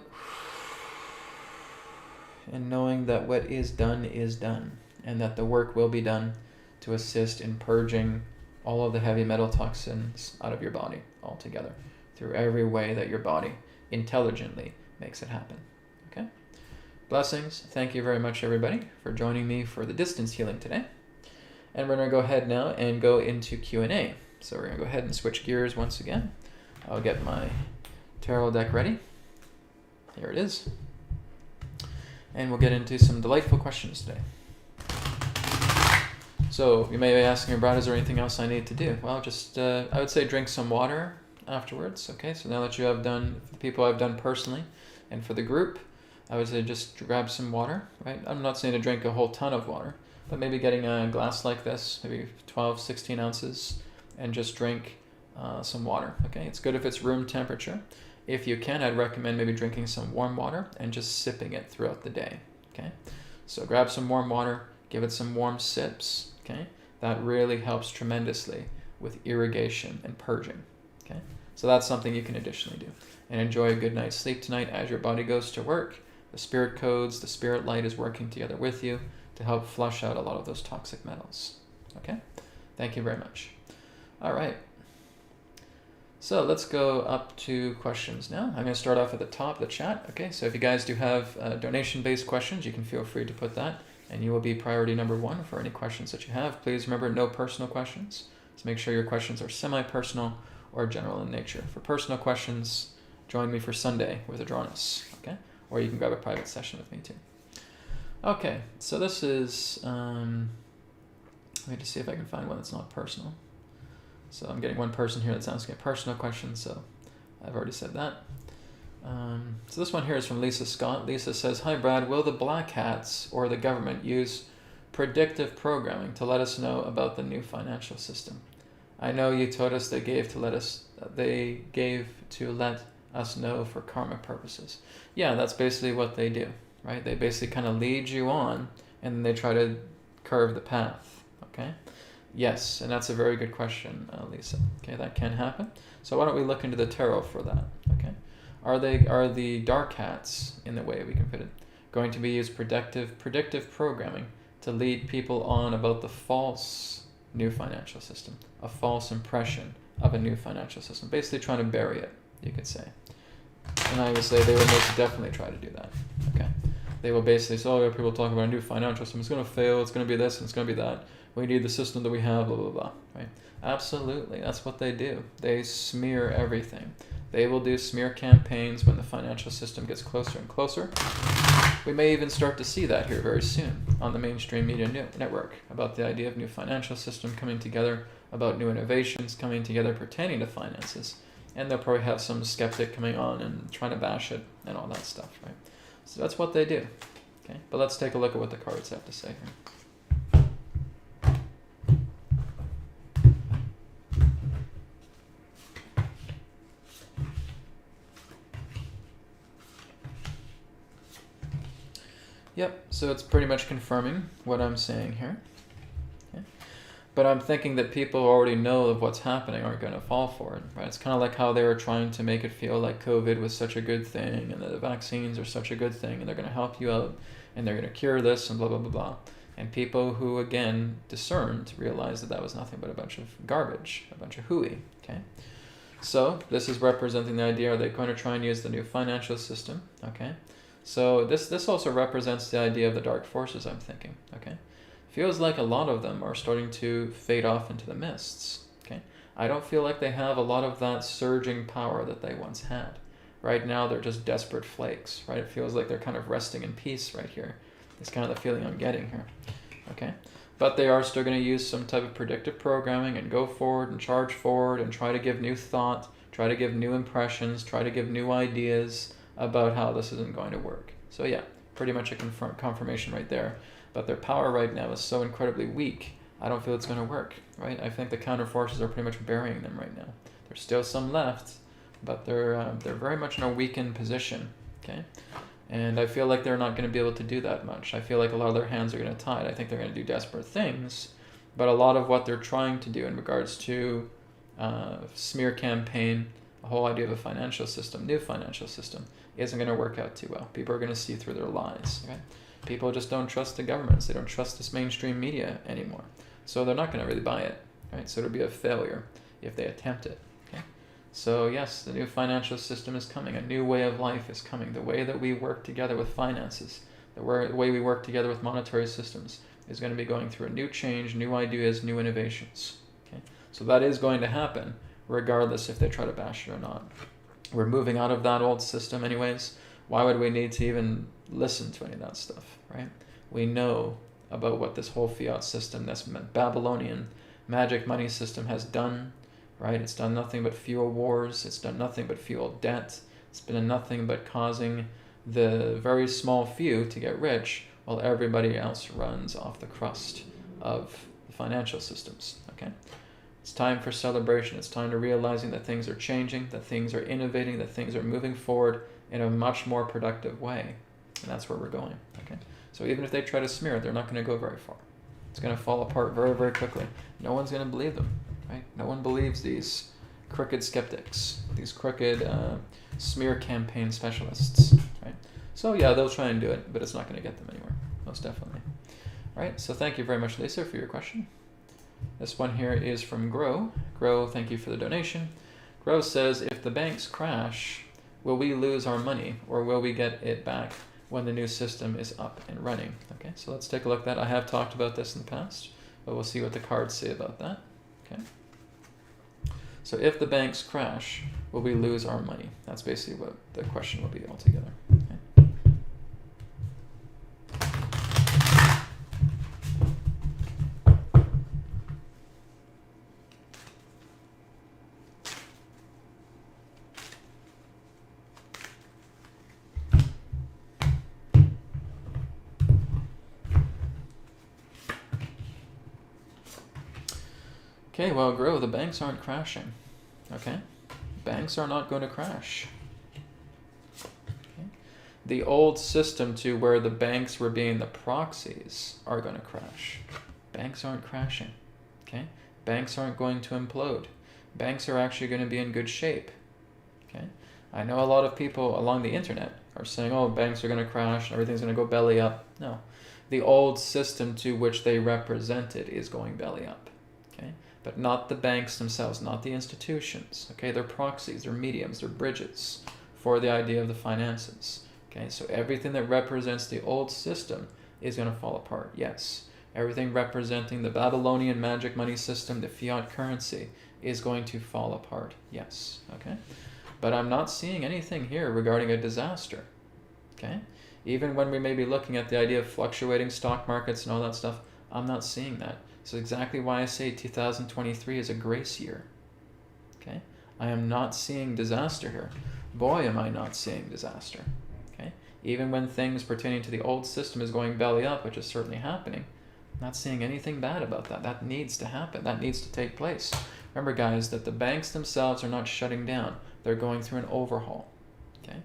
Speaker 1: and knowing that what is done, and that the work will be done to assist in purging all of the heavy metal toxins out of your body altogether, through every way that your body intelligently makes it happen. Okay? Blessings. Thank you very much, everybody, for joining me for the distance healing today. And we're going to go ahead now and go into Q&A. So we're going to go ahead and switch gears once again. I'll get my tarot deck ready. Here it is. And we'll get into some delightful questions today. So you may be asking, Brad, is there anything else I need to do? Well, just I would say drink some water afterwards. Okay, so now that you have done, for the people I've done personally, and for the group, I would say just grab some water, right? I'm not saying to drink a whole ton of water, but maybe getting a glass like this, maybe 12, 16 ounces, and just drink some water, okay? It's good if it's room temperature. If you can, I'd recommend maybe drinking some warm water and just sipping it throughout the day, okay? So grab some warm water, give it some warm sips, okay? That really helps tremendously with irrigation and purging, okay? So that's something you can additionally do. And enjoy a good night's sleep tonight as your body goes to work. The spirit codes, the spirit light is working together with you to help flush out a lot of those toxic metals, okay? Thank you very much. All right. So let's go up to questions now. I'm going to start off at the top of the chat. Okay, so if you guys do have donation-based questions, you can feel free to put that, and you will be priority number one for any questions that you have. Please remember, no personal questions. So make sure your questions are semi-personal or general in nature. For personal questions, join me for Sunday with Adronis, okay? Or you can grab a private session with me too. Okay, so this is, let me just see if I can find one that's not personal. So I'm getting one person here that's asking a personal question, so I've already said that. So this one here is from Lisa Scott. Lisa says, "Hi Brad, will the black hats or the government use predictive programming to let us know about the new financial system? I know you told us they gave to let us know for karma purposes." Yeah, that's basically what they do, right? They basically kind of lead you on, and then they try to curve the path, okay? Yes, and that's a very good question, Lisa. Okay, that can happen. So why don't we look into the tarot for that? Okay, are the dark hats, in the way we can put it, going to be used predictive programming to lead people on about the false new financial system, a false impression of a new financial system, basically trying to bury it, you could say. And I would say they will most definitely try to do that. Okay, they will basically say, "Oh, people talking about a new financial system. It's going to fail. It's going to be this and it's going to be that. We need the system that we have, blah, blah, blah," right? Absolutely. That's what they do. They smear everything. They will do smear campaigns when the financial system gets closer and closer. We may even start to see that here very soon on the mainstream media network about the idea of new financial system coming together, about new innovations coming together pertaining to finances. And they'll probably have some skeptic coming on and trying to bash it and all that stuff, right? So that's what they do. Okay, but let's take a look at what the cards have to say here. Yep, so it's pretty much confirming what I'm saying here. Okay. But I'm thinking that people who already know of what's happening aren't going to fall for it, right? It's kind of like how they were trying to make it feel like COVID was such a good thing and that the vaccines are such a good thing and they're going to help you out and they're going to cure this and blah, blah, blah, blah. And people who, again, discerned realized that that was nothing but a bunch of garbage, a bunch of hooey, okay? So this is representing the idea, are they going to try and use the new financial system, okay? So this also represents the idea of the dark forces, I'm thinking, okay? Feels like a lot of them are starting to fade off into the mists, okay? I don't feel like they have a lot of that surging power that they once had. Right now, they're just desperate flakes, right? It feels like they're kind of resting in peace right here. It's kind of the feeling I'm getting here, okay? But they are still going to use some type of predictive programming and go forward and charge forward and try to give new thought, try to give new impressions, try to give new ideas about how this isn't going to work. So yeah, pretty much a confirmation right there. But their power right now is so incredibly weak, I don't feel it's going to work, right? I think the counter forces are pretty much burying them right now. There's still some left, but they're very much in a weakened position, okay? And I feel like they're not going to be able to do that much. I feel like a lot of their hands are going to tie. I think they're going to do desperate things, but a lot of what they're trying to do in regards to smear campaign, the whole idea of a financial system, new financial system, isn't going to work out too well. People are going to see through their lies, right? People just don't trust the governments. They don't trust this mainstream media anymore. So they're not going to really buy it, right? So it'll be a failure if they attempt it, okay? So yes, the new financial system is coming. A new way of life is coming. The way that we work together with finances, the way we work together with monetary systems is going to be going through a new change, new ideas, new innovations. Okay? So that is going to happen regardless if they try to bash it or not. We're moving out of that old system anyways. Why would we need to even listen to any of that stuff, right? We know about what this whole fiat system, this Babylonian magic money system has done, right? It's done nothing but fuel wars. It's done nothing but fuel debt. It's been nothing but causing the very small few to get rich while everybody else runs off the crust of the financial systems, okay? It's time for celebration. It's time to realizing that things are changing, that things are innovating, that things are moving forward in a much more productive way. And that's where we're going, okay? So even if they try to smear it, they're not going to go very far. It's going to fall apart very, very quickly. No one's going to believe them, right? No one believes these crooked skeptics, these crooked smear campaign specialists, right? So yeah, they'll try and do it, but it's not going to get them anywhere, most definitely. All right, so thank you very much, Lisa, for your question. This one here is from Grow. Grow, thank you for the donation. Grow says, if the banks crash, will we lose our money or will we get it back when the new system is up and running? Okay, so let's take a look at that. I have talked about this in the past, but we'll see what the cards say about that. Okay. So if the banks crash, will we lose our money? That's basically what the question will be altogether. Okay. Okay, well, Grow, the banks aren't crashing, okay? Banks are not going to crash. Okay? The old system to where the banks were being the proxies are going to crash. Banks aren't crashing, okay? Banks aren't going to implode. Banks are actually going to be in good shape, okay? I know a lot of people along the internet are saying, oh, banks are going to crash, everything's going to go belly up. No, the old system to which they represented is going belly up, okay? But not the banks themselves, not the institutions, okay? They're proxies, they're mediums, they're bridges for the idea of the finances, okay? So everything that represents the old system is going to fall apart, yes. Everything representing the Babylonian magic money system, the fiat currency, is going to fall apart, yes, okay? But I'm not seeing anything here regarding a disaster, okay? Even when we may be looking at the idea of fluctuating stock markets and all that stuff, I'm not seeing that. So exactly why I say 2023 is a grace year, okay? I am not seeing disaster here. Boy, am I not seeing disaster, okay? Even when things pertaining to the old system is going belly up, which is certainly happening, I'm not seeing anything bad about that. That needs to happen. That needs to take place. Remember, guys, that the banks themselves are not shutting down. They're going through an overhaul, okay?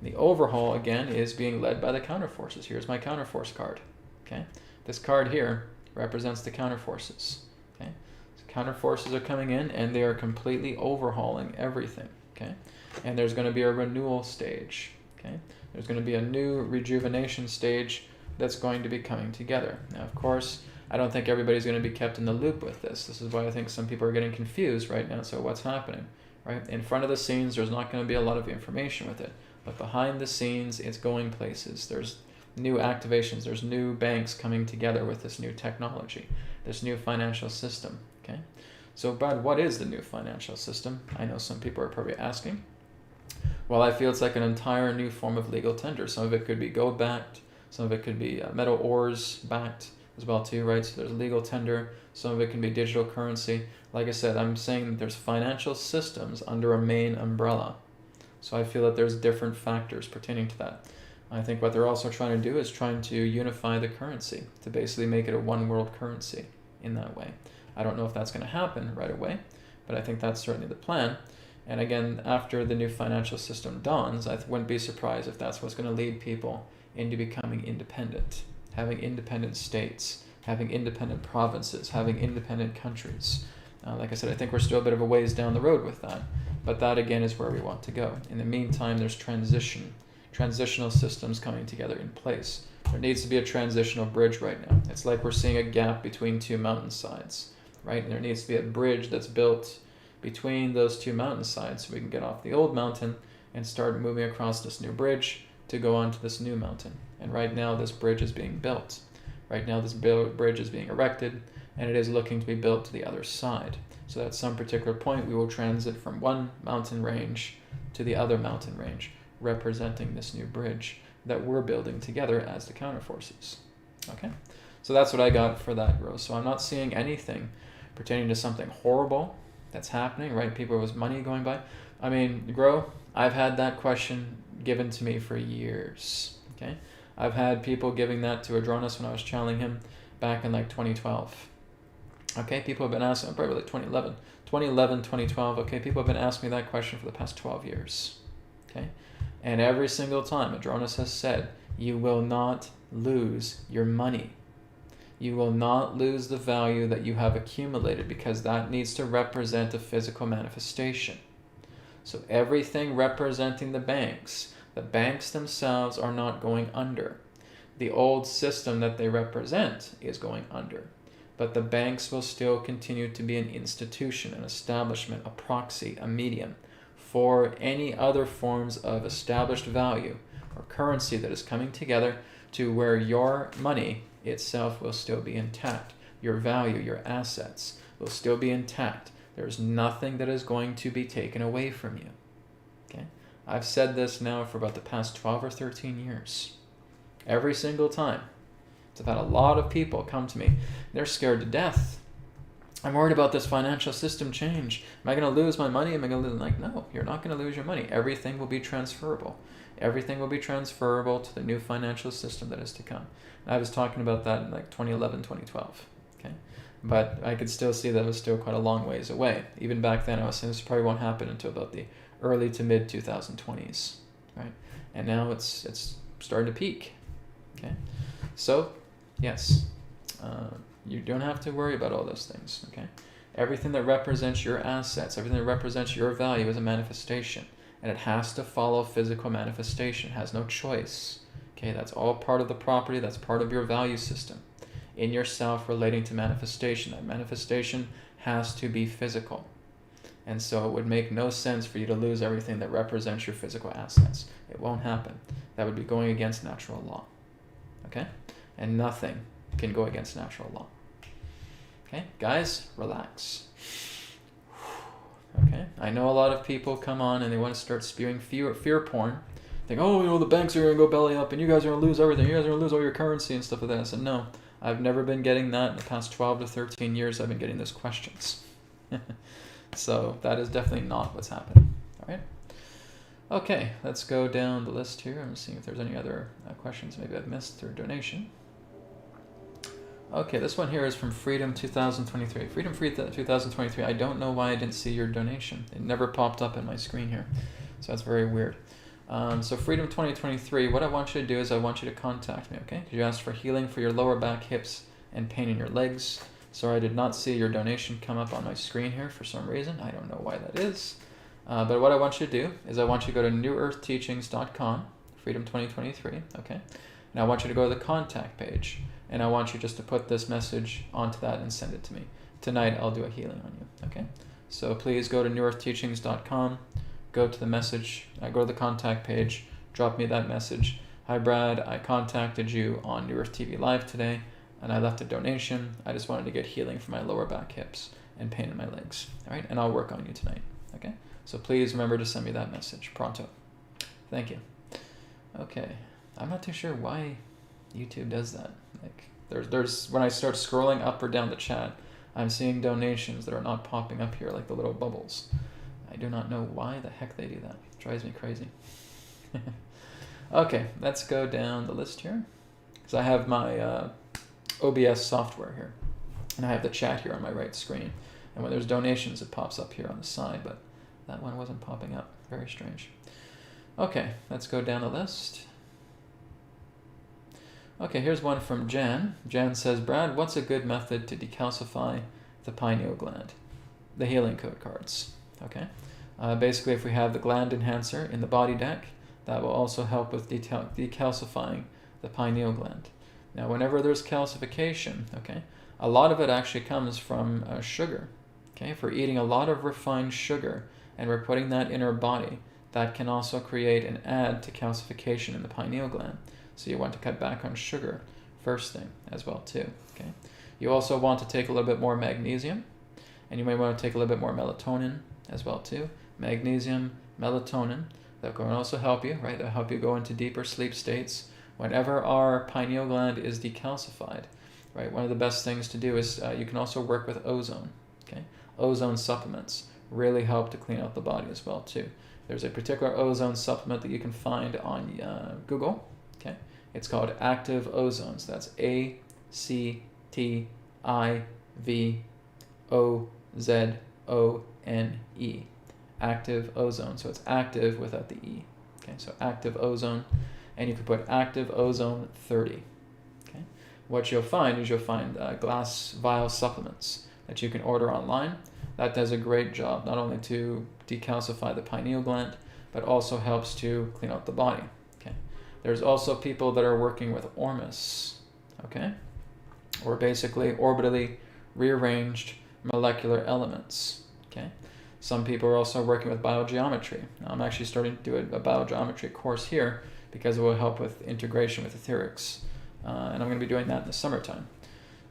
Speaker 1: And the overhaul, again, is being led by the counterforces. Here's my counterforce card, okay? This card here represents the counterforces, okay? So counterforces are coming in and they are completely overhauling everything, okay? And there's going to be a renewal stage, okay? There's going to be a new rejuvenation stage that's going to be coming together. Now, of course, I don't think everybody's going to be kept in the loop with this. This is why I think some people are getting confused right now. So what's happening, right? In front of the scenes, there's not going to be a lot of information with it, but behind the scenes, it's going places. There's new activations, there's new banks coming together with this new technology, this new financial system, okay? So, Brad, what is the new financial system? I know some people are probably asking. Well, I feel it's like an entire new form of legal tender. Some of it could be gold-backed, some of it could be metal ores-backed as well too, right? So there's legal tender, some of it can be digital currency. Like I said, I'm saying that there's financial systems under a main umbrella. So I feel that there's different factors pertaining to that. I think what they're also trying to do is trying to unify the currency to basically make it a one world currency in that way. I don't know if that's going to happen right away, but I think that's certainly the plan. And again, after the new financial system dawns, I wouldn't be surprised if that's what's going to lead people into becoming independent, having independent states, having independent provinces, having independent countries. Like I said, I think we're still a bit of a ways down the road with that, but that again is where we want to go. In the meantime, there's transitional systems coming together in place. There needs to be a transitional bridge right now. It's like we're seeing a gap between two mountainsides, right? And there needs to be a bridge that's built between those two mountainsides so we can get off the old mountain and start moving across this new bridge to go onto this new mountain. And right now this bridge is being built. Right now this bridge is being erected, and it is looking to be built to the other side. So at some particular point we will transit from one mountain range to the other mountain range, representing this new bridge that we're building together as the counterforces. Okay? So that's what I got for that, Grow. So I'm not seeing anything pertaining to something horrible that's happening, right? People with money going by. I mean, Grow, I've had that question given to me for years, okay? I've had people giving that to Adronis when I was channeling him back in like 2012. Okay, people have been asking, probably like 2011, 2012, okay, people have been asking me that question for the past 12 years, okay? And every single time, Adronis has said, you will not lose your money. You will not lose the value that you have accumulated, because that needs to represent a physical manifestation. So everything representing the banks themselves are not going under. The old system that they represent is going under. But the banks will still continue to be an institution, an establishment, a proxy, a medium for any other forms of established value or currency that is coming together to where your money itself will still be intact. Your value, your assets will still be intact. There's nothing that is going to be taken away from you. Okay? I've said this now for about the past 12 or 13 years. Every single time. I've had a lot of people come to me. They're scared to death. I'm worried about this financial system change. Am I going to lose my money? Am I going to lose? Like, no, you're not going to lose your money. Everything will be transferable. Everything will be transferable to the new financial system that is to come. And I was talking about that in like 2011, 2012. Okay? But I could still see that it was still quite a long ways away. Even back then, I was saying this probably won't happen until about the early to mid 2020s, right? And now it's starting to peak. Okay, so yes, you don't have to worry about all those things. Okay, everything that represents your assets, everything that represents your value is a manifestation, and it has to follow physical manifestation. It has no choice. Okay, that's all part of the property. That's part of your value system in yourself relating to manifestation. That manifestation has to be physical. And so it would make no sense for you to lose everything that represents your physical assets. It won't happen. That would be going against natural law. Okay? And nothing can go against natural law. Okay? Guys, relax. Okay? I know a lot of people come on and they want to start spewing fear porn. Think, oh, the banks are going to go belly up and you guys are going to lose everything. You guys are going to lose all your currency and stuff like that. I said, no, I've never been getting that. In the past 12 to 13 years, I've been getting those questions. So that is definitely not what's happening. All right. Okay, let's go down the list here. I'm seeing if there's any other questions maybe I've missed through donation. Okay, this one here is from Freedom 2023. Freedom 2023. I don't know why I didn't see your donation. It never popped up in my screen here, so that's very weird. So Freedom 2023. What I want you to do is I want you to contact me. Okay? You asked for healing for your lower back, hips, and pain in your legs. Sorry, I did not see your donation come up on my screen here for some reason. I don't know why that is. But what I want you to do is I want you to go to newearthteachings.com, Freedom 2023, okay? And I want you to go to the contact page, and I want you just to put this message onto that and send it to me. Tonight, I'll do a healing on you, okay? So please go to newearthteachings.com, go to the message, go to the contact page, drop me that message. Hi, Brad, I contacted you on New Earth TV Live today, and I left a donation. I just wanted to get healing for my lower back, hips, and pain in my legs. All right, and I'll work on you tonight. Okay, so please remember to send me that message pronto. Thank you. Okay, I'm not too sure why YouTube does that. Like, there's when I start scrolling up or down the chat, I'm seeing donations that are not popping up here, like the little bubbles. I do not know why the heck they do that. It drives me crazy. Okay, let's go down the list here, because I have my OBS software here, and I have the chat here on my right screen, and when there's donations it pops up here on the side, but that one wasn't popping up. Very strange. Okay, let's go down the list. Okay, here's one from Jan. Jan says, Brad, what's a good method to decalcify the pineal gland? The healing code cards. Okay, basically if we have the gland enhancer in the body deck, that will also help with decalcifying the pineal gland. Now, whenever there's calcification, okay, a lot of it actually comes from sugar. Okay, if we're eating a lot of refined sugar and we're putting that in our body, that can also create and add to calcification in the pineal gland. So you want to cut back on sugar first thing as well too. Okay, you also want to take a little bit more magnesium, and you may want to take a little bit more melatonin as well too. Magnesium, melatonin, that can also help you, right? They'll help you go into deeper sleep states. Whenever our pineal gland is decalcified, right, one of the best things to do is you can also work with ozone. Okay, ozone supplements really help to clean out the body as well too. There's a particular ozone supplement that you can find on Google. Okay, it's called Active Ozone. So that's ACTIVOZONE. Active Ozone. So it's active without the E. Okay, so Active Ozone, and you can put Active Ozone 30. Okay, what you'll find is glass vial supplements that you can order online. That does a great job, not only to decalcify the pineal gland, but also helps to clean out the body. Okay, there's also people that are working with ormus. Okay, or basically orbitally rearranged molecular elements. Okay, some people are also working with biogeometry. Now, I'm actually starting to do a biogeometry course here because it will help with integration with AetherX, and I'm going to be doing that in the summertime.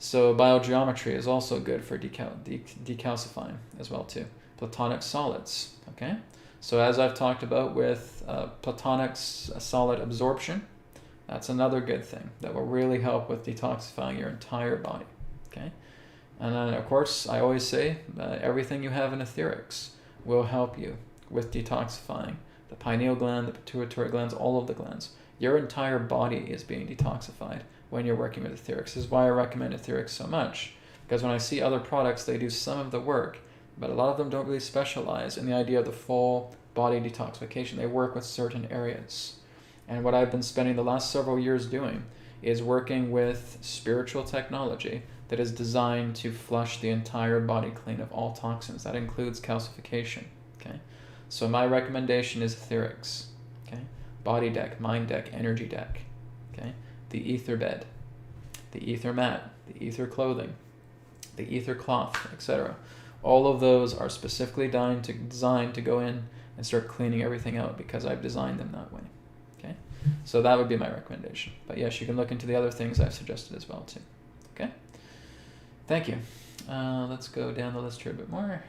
Speaker 1: So biogeometry is also good for decalcifying as well too. Platonic solids, okay? So as I've talked about with platonic solid absorption, that's another good thing that will really help with detoxifying your entire body, okay? And then of course, I always say everything you have in AetherX will help you with detoxifying the pineal gland, the pituitary glands, all of the glands. Your entire body is being detoxified when you're working with AetherX. This is why I recommend AetherX so much, because when I see other products, they do some of the work, but a lot of them don't really specialize in the idea of the full body detoxification. They work with certain areas. And what I've been spending the last several years doing is working with spiritual technology that is designed to flush the entire body clean of all toxins. That includes calcification. Okay, so my recommendation is AetherX. Okay, body deck, mind deck, energy deck. Okay, the ether bed, the ether mat, the ether clothing, the ether cloth, etc. All of those are specifically designed to go in and start cleaning everything out because I've designed them that way. Okay, so that would be my recommendation. But yes, you can look into the other things I've suggested as well too. Okay, thank you. Let's go down the list here a bit more.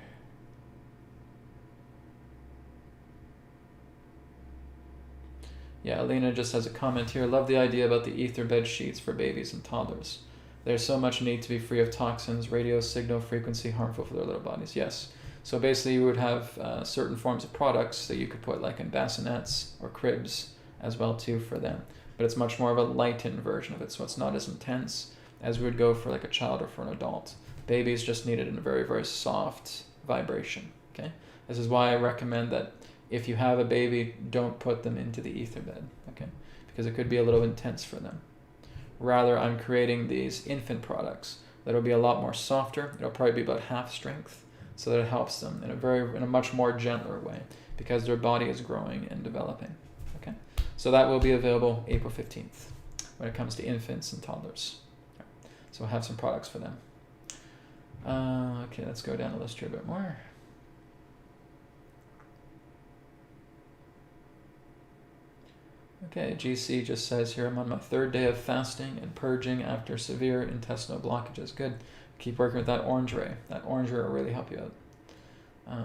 Speaker 1: Yeah, Alina just has a comment here. Love the idea about the ether bed sheets for babies and toddlers. There's so much need to be free of toxins, radio signal frequency, harmful for their little bodies. Yes. So basically you would have certain forms of products that you could put like in bassinets or cribs as well too for them. But it's much more of a lightened version of it, so it's not as intense as we would go for like a child or for an adult. Babies just need it in a very, very soft vibration. Okay. This is why I recommend that if you have a baby, don't put them into the ether bed, okay? Because it could be a little intense for them. Rather, I'm creating these infant products that'll be a lot more softer. It'll probably be about half strength, so that it helps them in a much more gentler way because their body is growing and developing, okay? So that will be available April 15th when it comes to infants and toddlers. So we'll have some products for them. Okay, let's go down the list here a bit more. Okay, GC just says here, I'm on my 3rd day of fasting and purging after severe intestinal blockages. Good. Keep working with that orange ray. That orange ray will really help you out.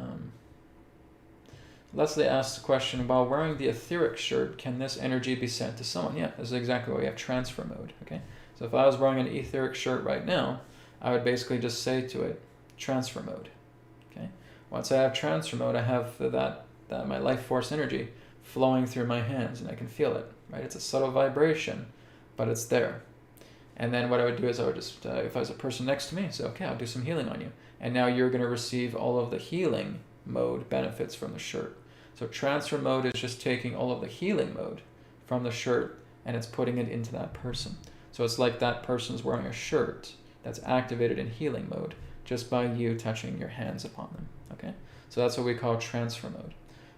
Speaker 1: Leslie asks the question, while wearing the etheric shirt, can this energy be sent to someone? Yeah, this is exactly what we have, transfer mode. Okay, so if I was wearing an etheric shirt right now, I would basically just say to it, transfer mode. Okay, once I have transfer mode, I have that my life force energy flowing through my hands, and I can feel it, right? It's a subtle vibration, but it's there. And then what I would do is I would just, if I was a person next to me, say, okay, I'll do some healing on you. And now you're going to receive all of the healing mode benefits from the shirt. So transfer mode is just taking all of the healing mode from the shirt and it's putting it into that person. So it's like that person's wearing a shirt that's activated in healing mode just by you touching your hands upon them, okay? So that's what we call transfer mode.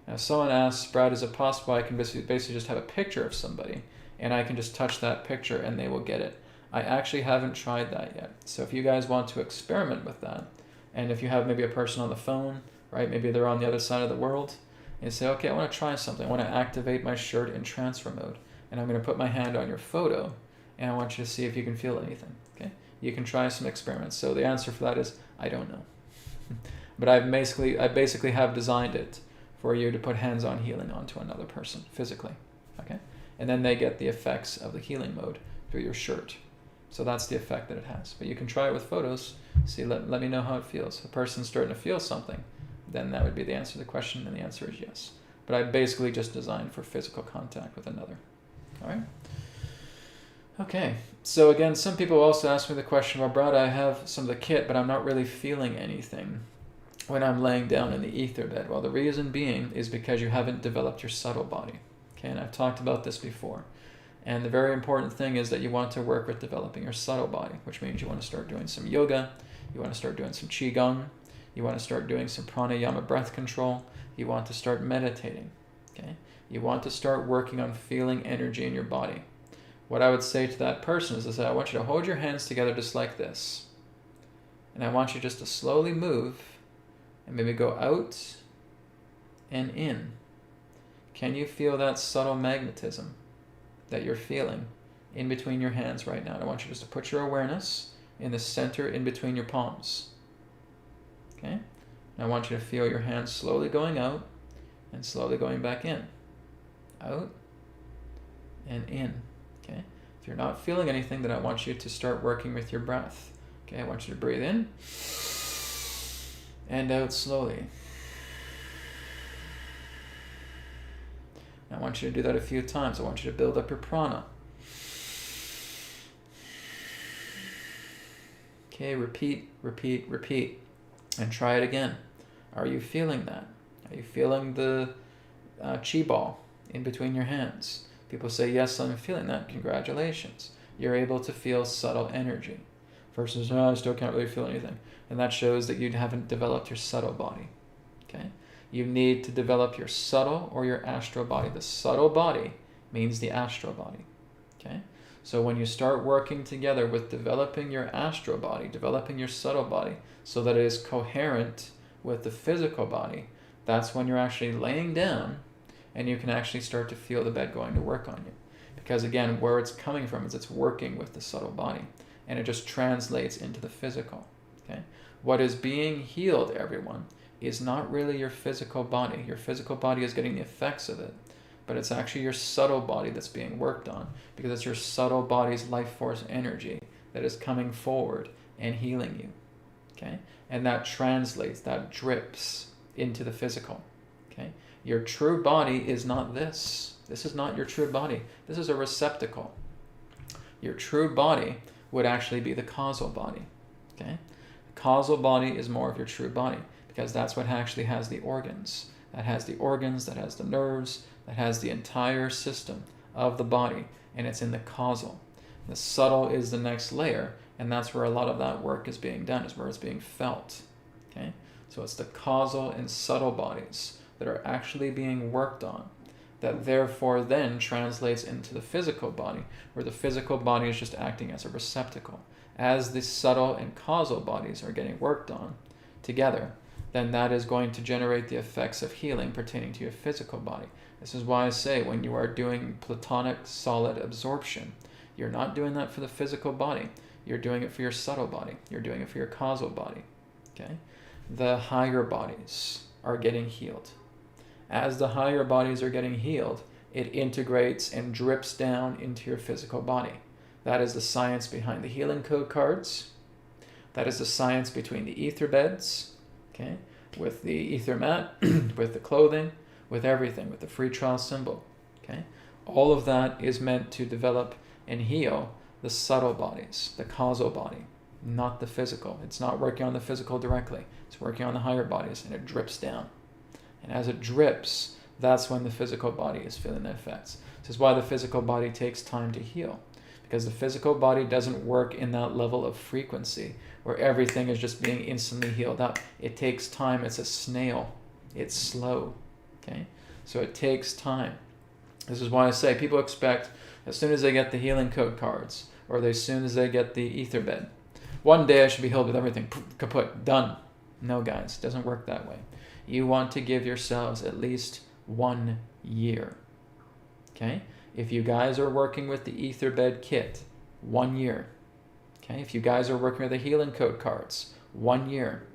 Speaker 1: Now, someone asks, Brad, is it possible I can basically just have a picture of somebody and I can just touch that picture and they will get it? I actually haven't tried that yet. So if you guys want to experiment with that, And if you have maybe a person on the phone, right, maybe they're on the other side of the world, and you say, okay, I want to try something. I want to activate my shirt in transfer mode. And I'm going to put my hand on your photo, and I want you to see if you can feel anything. Okay? You can try some experiments. So the answer for that is, I don't know. But I basically have designed it for you to put hands-on healing onto another person physically. Okay? And then they get the effects of the healing mode through your shirt. So that's the effect that it has. But you can try it with photos. See, let me know how it feels. If a person's starting to feel something, then that would be the answer to the question, and the answer is yes. But I basically just designed for physical contact with another. All right? Okay. So again, some people also ask me the question, well, Brad, I have some of the kit, but I'm not really feeling anything when I'm laying down in the ether bed. Well, the reason being is because you haven't developed your subtle body. Okay, and I've talked about this before. And the very important thing is that you want to work with developing your subtle body, which means you want to start doing some yoga, you want to start doing some qigong, you want to start doing some pranayama breath control, you want to start meditating. Okay, you want to start working on feeling energy in your body. What I would say to that person is I want you to hold your hands together just like this. And I want you just to slowly move and maybe go out and in. Can you feel that subtle magnetism that you're feeling in between your hands right now? And I want you just to put your awareness in the center in between your palms. Okay? And I want you to feel your hands slowly going out and slowly going back in. Out and in. Okay? If you're not feeling anything, then I want you to start working with your breath. Okay? I want you to breathe in and out slowly. I want you to do that a few times. I want you to build up your prana. Okay, repeat, repeat, repeat. And try it again. Are you feeling that? Are you feeling the chi ball in between your hands? People say, yes, I'm feeling that. Congratulations. You're able to feel subtle energy. Versus, no, I still can't really feel anything. And that shows that you haven't developed your subtle body. Okay? You need to develop your subtle or your astral body. The subtle body means the astral body. Okay? So when you start working together with developing your astral body, developing your subtle body, so that it is coherent with the physical body, that's when you're actually laying down and you can actually start to feel the bed going to work on you. Because again, where it's coming from is it's working with the subtle body, and it just translates into the physical. Okay? What is being healed, everyone, is not really your physical body. Your physical body is getting the effects of it, but it's actually your subtle body that's being worked on, because it's your subtle body's life force energy that is coming forward and healing you. Okay? And that translates, that drips into the physical. Okay? Your true body is not this. This is not your true body. This is a receptacle. Your true body would actually be the causal body. Okay? The causal body is more of your true body, because that's what actually has the organs. That has the organs, that has the nerves, that has the entire system of the body, and it's in the causal. The subtle is the next layer, and that's where a lot of that work is being done, is where it's being felt. Okay? So it's the causal and subtle bodies that are actually being worked on, that therefore then translates into the physical body, where the physical body is just acting as a receptacle. As the subtle and causal bodies are getting worked on together, then that is going to generate the effects of healing pertaining to your physical body. This is why I say when you are doing platonic solid absorption, you're not doing that for the physical body. You're doing it for your subtle body. You're doing it for your causal body. Okay? The higher bodies are getting healed. As the higher bodies are getting healed, it integrates and drips down into your physical body. That is the science behind the healing code cards. That is the science between the ether beds, okay, with the ether mat, with the clothing, with everything, with the free trial symbol. Okay? All of that is meant to develop and heal the subtle bodies, the causal body, not the physical. It's not working on the physical directly. It's working on the higher bodies, and it drips down. And as it drips, that's when the physical body is feeling the effects. This is why the physical body takes time to heal, because the physical body doesn't work in that level of frequency where everything is just being instantly healed up. It takes time. It's a snail. It's slow. Okay? So it takes time. This is why I say people expect as soon as they get the healing code cards, or as soon as they get the ether bed, one day I should be healed with everything. Kaput. Done. No, guys, it doesn't work that way. You want to give yourselves at least 1 year. Okay? If you guys are working with the Ether Bed Kit, 1 year. Okay? If you guys are working with the Healing Code cards, 1 year.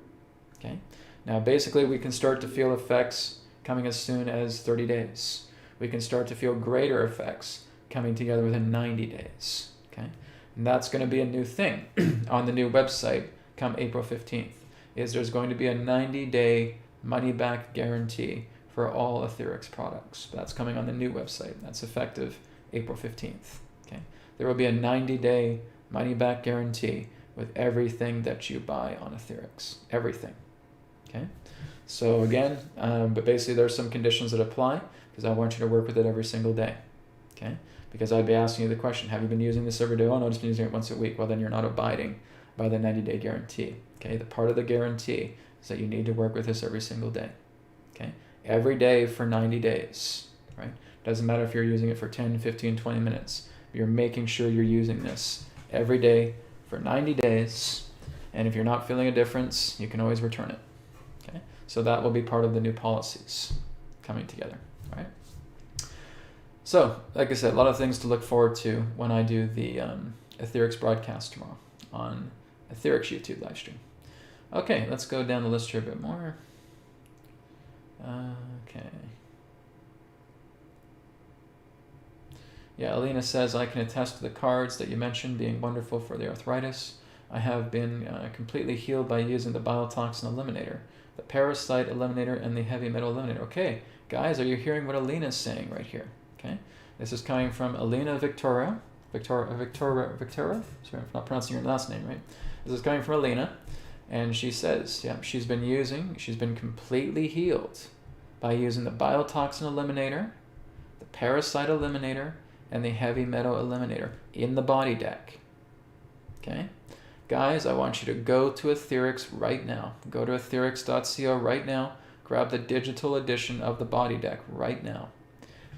Speaker 1: Okay? Now, basically, we can start to feel effects coming as soon as 30 days. We can start to feel greater effects coming together within 90 days. Okay? And that's going to be a new thing on the new website come April 15th, is there's going to be a 90-day money-back guarantee for all AetherX products. That's coming on the new website. That's effective April 15th. Okay? There will be a 90-day money-back guarantee with everything that you buy on AetherX. Everything. Okay? So again, but basically there's some conditions that apply because I want you to work with it every single day. Okay? Because I'd be asking you the question, have you been using this every day? Oh, no, I've just been using it once a week. Well, then you're not abiding by the 90-day guarantee. Okay? The part of the guarantee is that you need to work with this every single day. Okay? Every day for 90 days. Right? Doesn't matter if you're using it for 10, 15, 20 minutes. You're making sure you're using this every day for 90 days. And if you're not feeling a difference, you can always return it. Okay? So that will be part of the new policies coming together. All right? So, like I said, a lot of things to look forward to when I do the AetherX broadcast tomorrow on AetherX YouTube live stream. Okay, let's go down the list here a bit more. Okay. Yeah, Alina says, I can attest to the cards that you mentioned being wonderful for the arthritis. I have been completely healed by using the biotoxin eliminator, the parasite eliminator, and the heavy metal eliminator. Okay, guys, are you hearing what Alina is saying right here? Okay, this is coming from Alina Victoria. Victoria. Sorry, I'm not pronouncing your last name right. This is coming from Alina, and she says, yeah, she's been completely healed by using the biotoxin eliminator, the parasite eliminator, and the heavy metal eliminator in the body deck. Okay? Guys, I want you to go to AetherX right now. Go to atherx.co right now. Grab the digital edition of the body deck right now.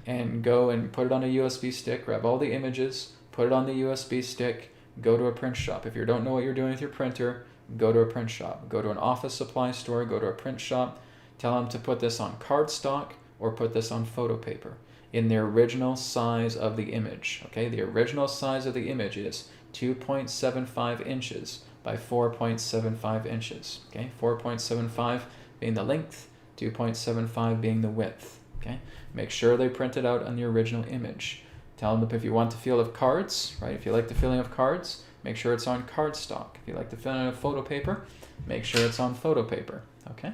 Speaker 1: And go and put it on a USB stick. Grab all the images. Put it on the USB stick. Go to a print shop. If you don't know what you're doing with your printer, go to a print shop. Go to an office supply store. Go to a print shop. Tell them to put this on cardstock or put this on photo paper in the original size of the image. Okay, the original size of the image is 2.75 inches by 4.75 inches. Okay, 4.75 being the length, 2.75 being the width. Okay, make sure they print it out on the original image. Tell them if you want the feel of cards, right? If you like the feeling of cards, make sure it's on cardstock. If you like the feeling of photo paper, make sure it's on photo paper. Okay,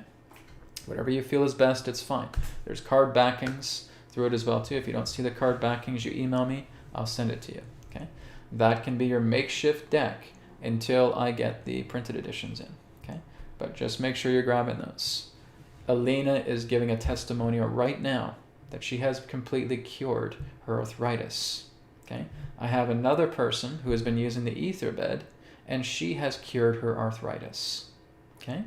Speaker 1: whatever you feel is best, it's fine. There's card backings through it as well too. If you don't see the card backings, you email me, I'll send it to you. Okay, that can be your makeshift deck until I get the printed editions in. Okay, but just make sure you're grabbing those. Alina is giving a testimonial right now that she has completely cured her arthritis. Okay, I have another person who has been using the Ether Bed and she has cured her arthritis. Okay,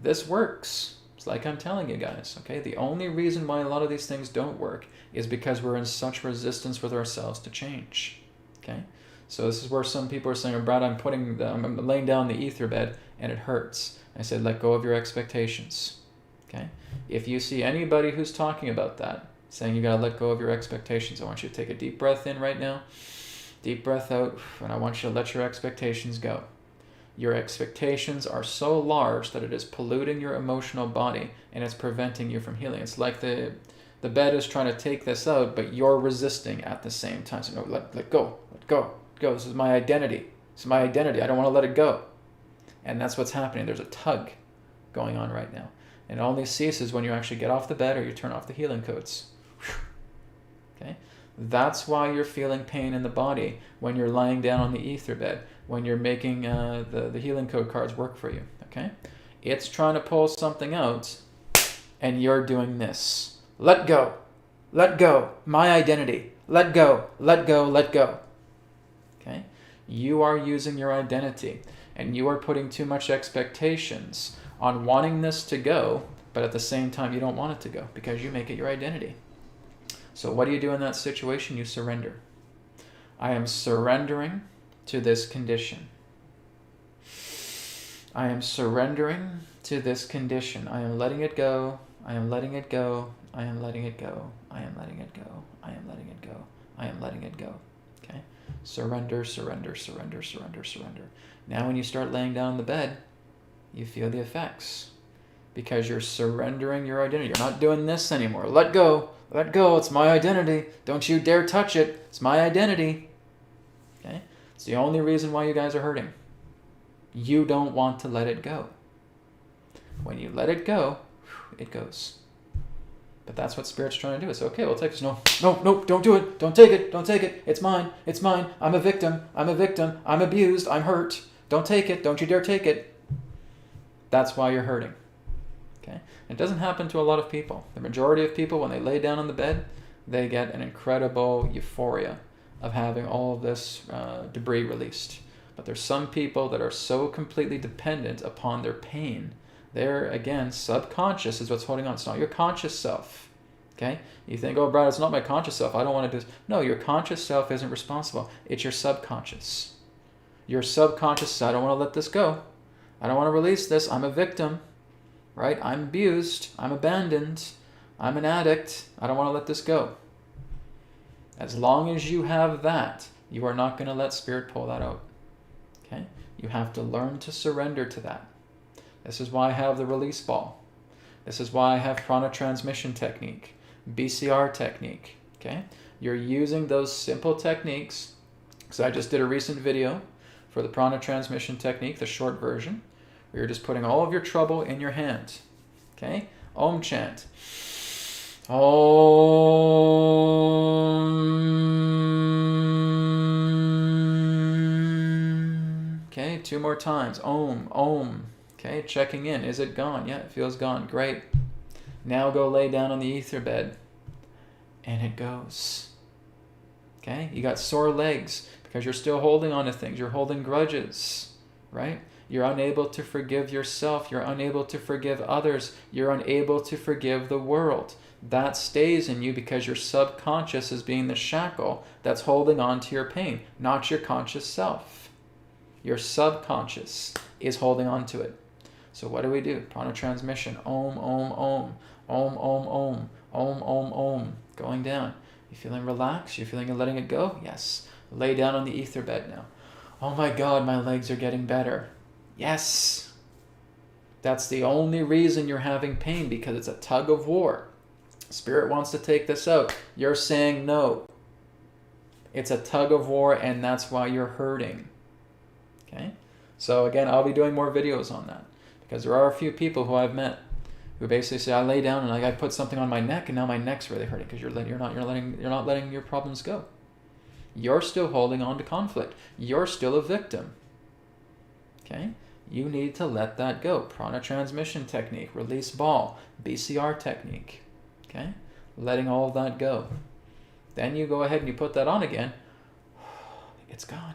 Speaker 1: this works. It's like I'm telling you guys, okay? The only reason why a lot of these things don't work is because we're in such resistance with ourselves to change, okay? So this is where some people are saying, oh, Brad, I'm laying down the Ether Bed and it hurts. I said, let go of your expectations, okay? If you see anybody who's talking about that, saying you gotta let go of your expectations, I want you to take a deep breath in right now, deep breath out, and I want you to let your expectations go. Your expectations are so large that it is polluting your emotional body and it's preventing you from healing. It's like the bed is trying to take this out, but you're resisting at the same time. So no, let go, let go, let go. This is my identity. This is my identity. I don't want to let it go. And that's what's happening. There's a tug going on right now. And it only ceases when you actually get off the bed or you turn off the healing codes. Okay? That's why you're feeling pain in the body when you're lying down on the Ether Bed, when you're making the healing code cards work for you, okay? It's trying to pull something out, and you're doing this. Let go. Let go. My identity. Let go. Let go. Let go. Okay? You are using your identity, and you are putting too much expectations on wanting this to go, but at the same time, you don't want it to go because you make it your identity. So what do you do in that situation? You surrender. I am surrendering to this condition. I am surrendering to this condition. I am letting it go. I am letting it go. I am letting it go. I am letting it go. I am letting it go. I am letting it go. Okay? Surrender, surrender, surrender, surrender, surrender. Now when you start laying down in the bed, you feel the effects. Because you're surrendering your identity. You're not doing this anymore. Let go. Let go. It's my identity. Don't you dare touch it. It's my identity. Okay? It's the only reason why you guys are hurting. You don't want to let it go. When you let it go, it goes. But that's what Spirit's trying to do. It's okay, we'll take this. No, no, no, don't do it. Don't take it. Don't take it. It's mine. It's mine. I'm a victim. I'm a victim. I'm abused. I'm hurt. Don't take it. Don't you dare take it. That's why you're hurting. Okay? It doesn't happen to a lot of people. The majority of people, when they lay down on the bed, they get an incredible euphoria of having all of this debris released. But there's some people that are so completely dependent upon their pain. They're, again, subconscious is what's holding on. It's not your conscious self. Okay? You think, oh, Brad, it's not my conscious self. I don't want to do this. No, your conscious self isn't responsible. It's your subconscious. Your subconscious says, I don't want to let this go. I don't want to release this. I'm a victim. Right? I'm abused. I'm abandoned. I'm an addict. I don't want to let this go. As long as you have that, you are not going to let Spirit pull that out. Okay? You have to learn to surrender to that. This is why I have the release ball. This is why I have prana transmission technique, BCR technique. Okay? You're using those simple techniques. So I just did a recent video for the prana transmission technique, the short version, where you're just putting all of your trouble in your hand. Okay? Om chant. Om. Okay, 2 more times. Om, om. Okay, checking in. Is it gone? Yeah, it feels gone. Great. Now go lay down on the ether bed. And it goes. Okay? You got sore legs because you're still holding on to things. You're holding grudges. Right? You're unable to forgive yourself. You're unable to forgive others. You're unable to forgive the world. That stays in you because your subconscious is being the shackle that's holding on to your pain, not your conscious self. Your subconscious is holding on to it. So what do? Prana transmission. Om, om, om. Om, om, om. Om, om, om. Going down. You feeling relaxed? You feeling you're letting it go? Yes. Lay down on the ether bed now. Oh my God, my legs are getting better. Yes. That's the only reason you're having pain, because it's a tug of war. Spirit wants to take this out. You're saying no. It's a tug of war, and that's why you're hurting. Okay? So again, I'll be doing more videos on that, because there are a few people who I've met who basically say, I lay down and I put something on my neck and now my neck's really hurting, because you're not letting your problems go. You're still holding on to conflict. You're still a victim. Okay? You need to let that go. Prana transmission technique, release ball, BCR technique. Okay? Letting all of that go. Then you go ahead and you put that on again. It's gone.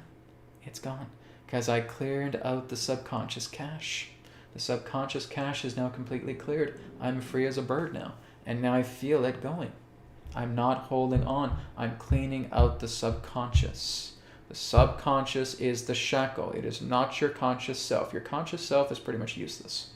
Speaker 1: It's gone. Because I cleared out the subconscious cache. The subconscious cache is now completely cleared. I'm free as a bird now. And now I feel it going. I'm not holding on. I'm cleaning out the subconscious. The subconscious is the shackle. It is not your conscious self. Your conscious self is pretty much useless.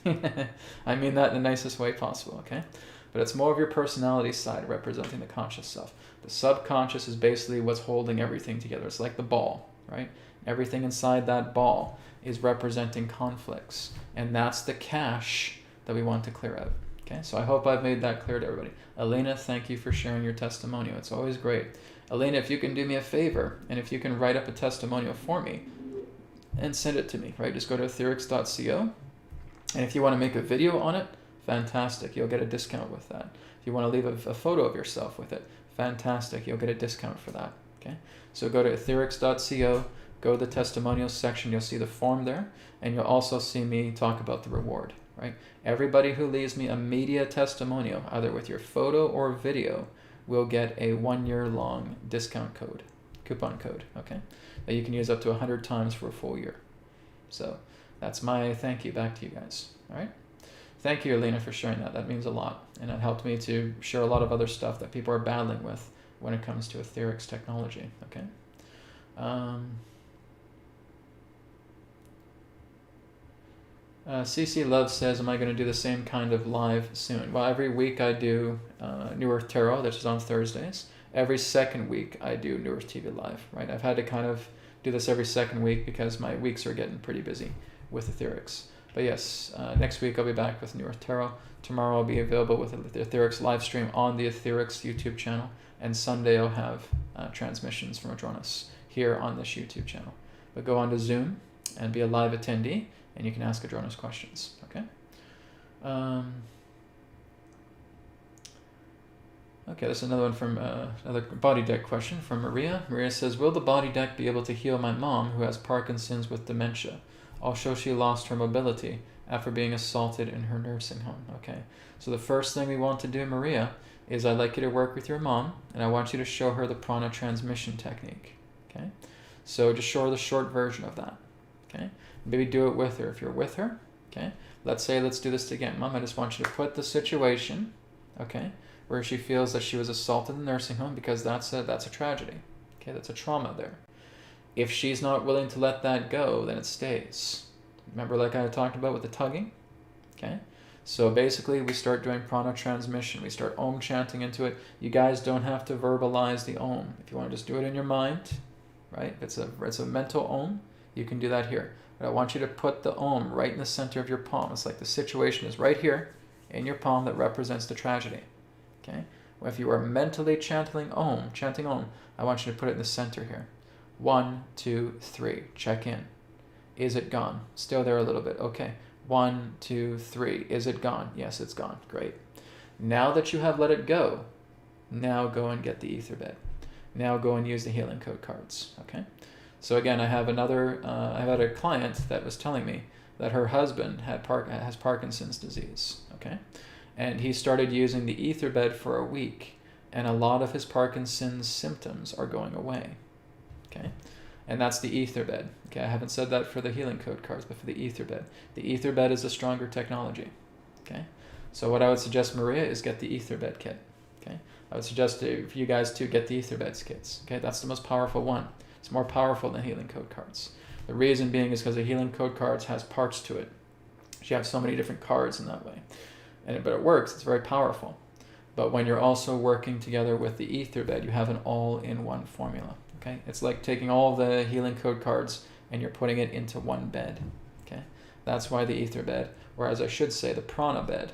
Speaker 1: I mean that in the nicest way possible, okay? But it's more of your personality side representing the conscious self. The subconscious is basically what's holding everything together. It's like the ball, right? Everything inside that ball is representing conflicts. And that's the cache that we want to clear out. Okay, so I hope I've made that clear to everybody. Elena, thank you for sharing your testimonial. It's always great. Elena, if you can do me a favor, and if you can write up a testimonial for me and send it to me, right? Just go to AetherX.co. And if you want to make a video on it, fantastic. You'll get a discount with that. If you want to leave a photo of yourself with it, fantastic. You'll get a discount for that. Okay, so go to AetherX.co. Go to the testimonials section. You'll see the form there. And you'll also see me talk about the reward. Right? Everybody who leaves me a media testimonial, either with your photo or video, will get a 1-year-long discount code, coupon code, okay? That you can use up to 100 times for a full year. So that's my thank you back to you guys, all right? Thank you, Alina, for sharing that. That means a lot. And it helped me to share a lot of other stuff that people are battling with when it comes to AetherX technology, okay? CC Love says, am I going to do the same kind of live soon? Well, every week I do New Earth Tarot, that is on Thursdays. Every second week I do New Earth TV Live, right? I've had to kind of do this every second week because my weeks are getting pretty busy with AetherX. But yes, next week I'll be back with New Earth Tarot. Tomorrow I'll be available with the AetherX live stream on the AetherX YouTube channel. And Sunday I'll have transmissions from Adronis here on this YouTube channel. But go on to Zoom and be a live attendee, and you can ask Adronis questions, okay? Okay, this is another one from another body deck question from Maria. Maria says, will the body deck be able to heal my mom who has Parkinson's with dementia? Also, she lost her mobility after being assaulted in her nursing home. Okay, so the first thing we want to do, Maria, is I'd like you to work with your mom, and I want you to show her the prana transmission technique. Okay, so just show her the short version of that. Okay, maybe do it with her if you're with her. Okay, let's do this again. Mom, I just want you to put the situation, okay, where she feels that she was assaulted in the nursing home, because that's a tragedy. Okay, that's a trauma there. If she's not willing to let that go, then it stays. Remember, like I talked about with the tugging? Okay, so basically we start doing prana transmission. We start Om chanting into it. You guys don't have to verbalize the Om. If you want to just do it in your mind, right? If it's a mental Om, you can do that here. But I want you to put the Om right in the center of your palm. It's like the situation is right here in your palm that represents the tragedy. Okay? Well, if you are mentally chanting Om, I want you to put it in the center here. 1, 2, 3. Check in. Is it gone? Still there a little bit. Okay. 1, 2, 3. Is it gone? Yes, it's gone. Great. Now that you have let it go, now go and get the ether bed. Now go and use the healing code cards. Okay. So again, I had a client that was telling me that her husband has Parkinson's disease. Okay. And he started using the ether bed for a week, and a lot of his Parkinson's symptoms are going away. Okay, and that's the ether bed. Okay, I haven't said that for the healing code cards, but for the ether bed. The ether bed is a stronger technology. Okay, so what I would suggest, Maria, is get the ether bed kit. Okay, I would suggest for you guys to get the ether beds kits. Okay, that's the most powerful one. It's more powerful than healing code cards. The reason being is because the healing code cards has parts to it. You have so many different cards in that way. But it works, it's very powerful. But when you're also working together with the ether bed, you have an all-in-one formula. Okay, it's like taking all the healing code cards and you're putting it into one bed. Okay, that's why the ether bed, or as I should say, the prana bed,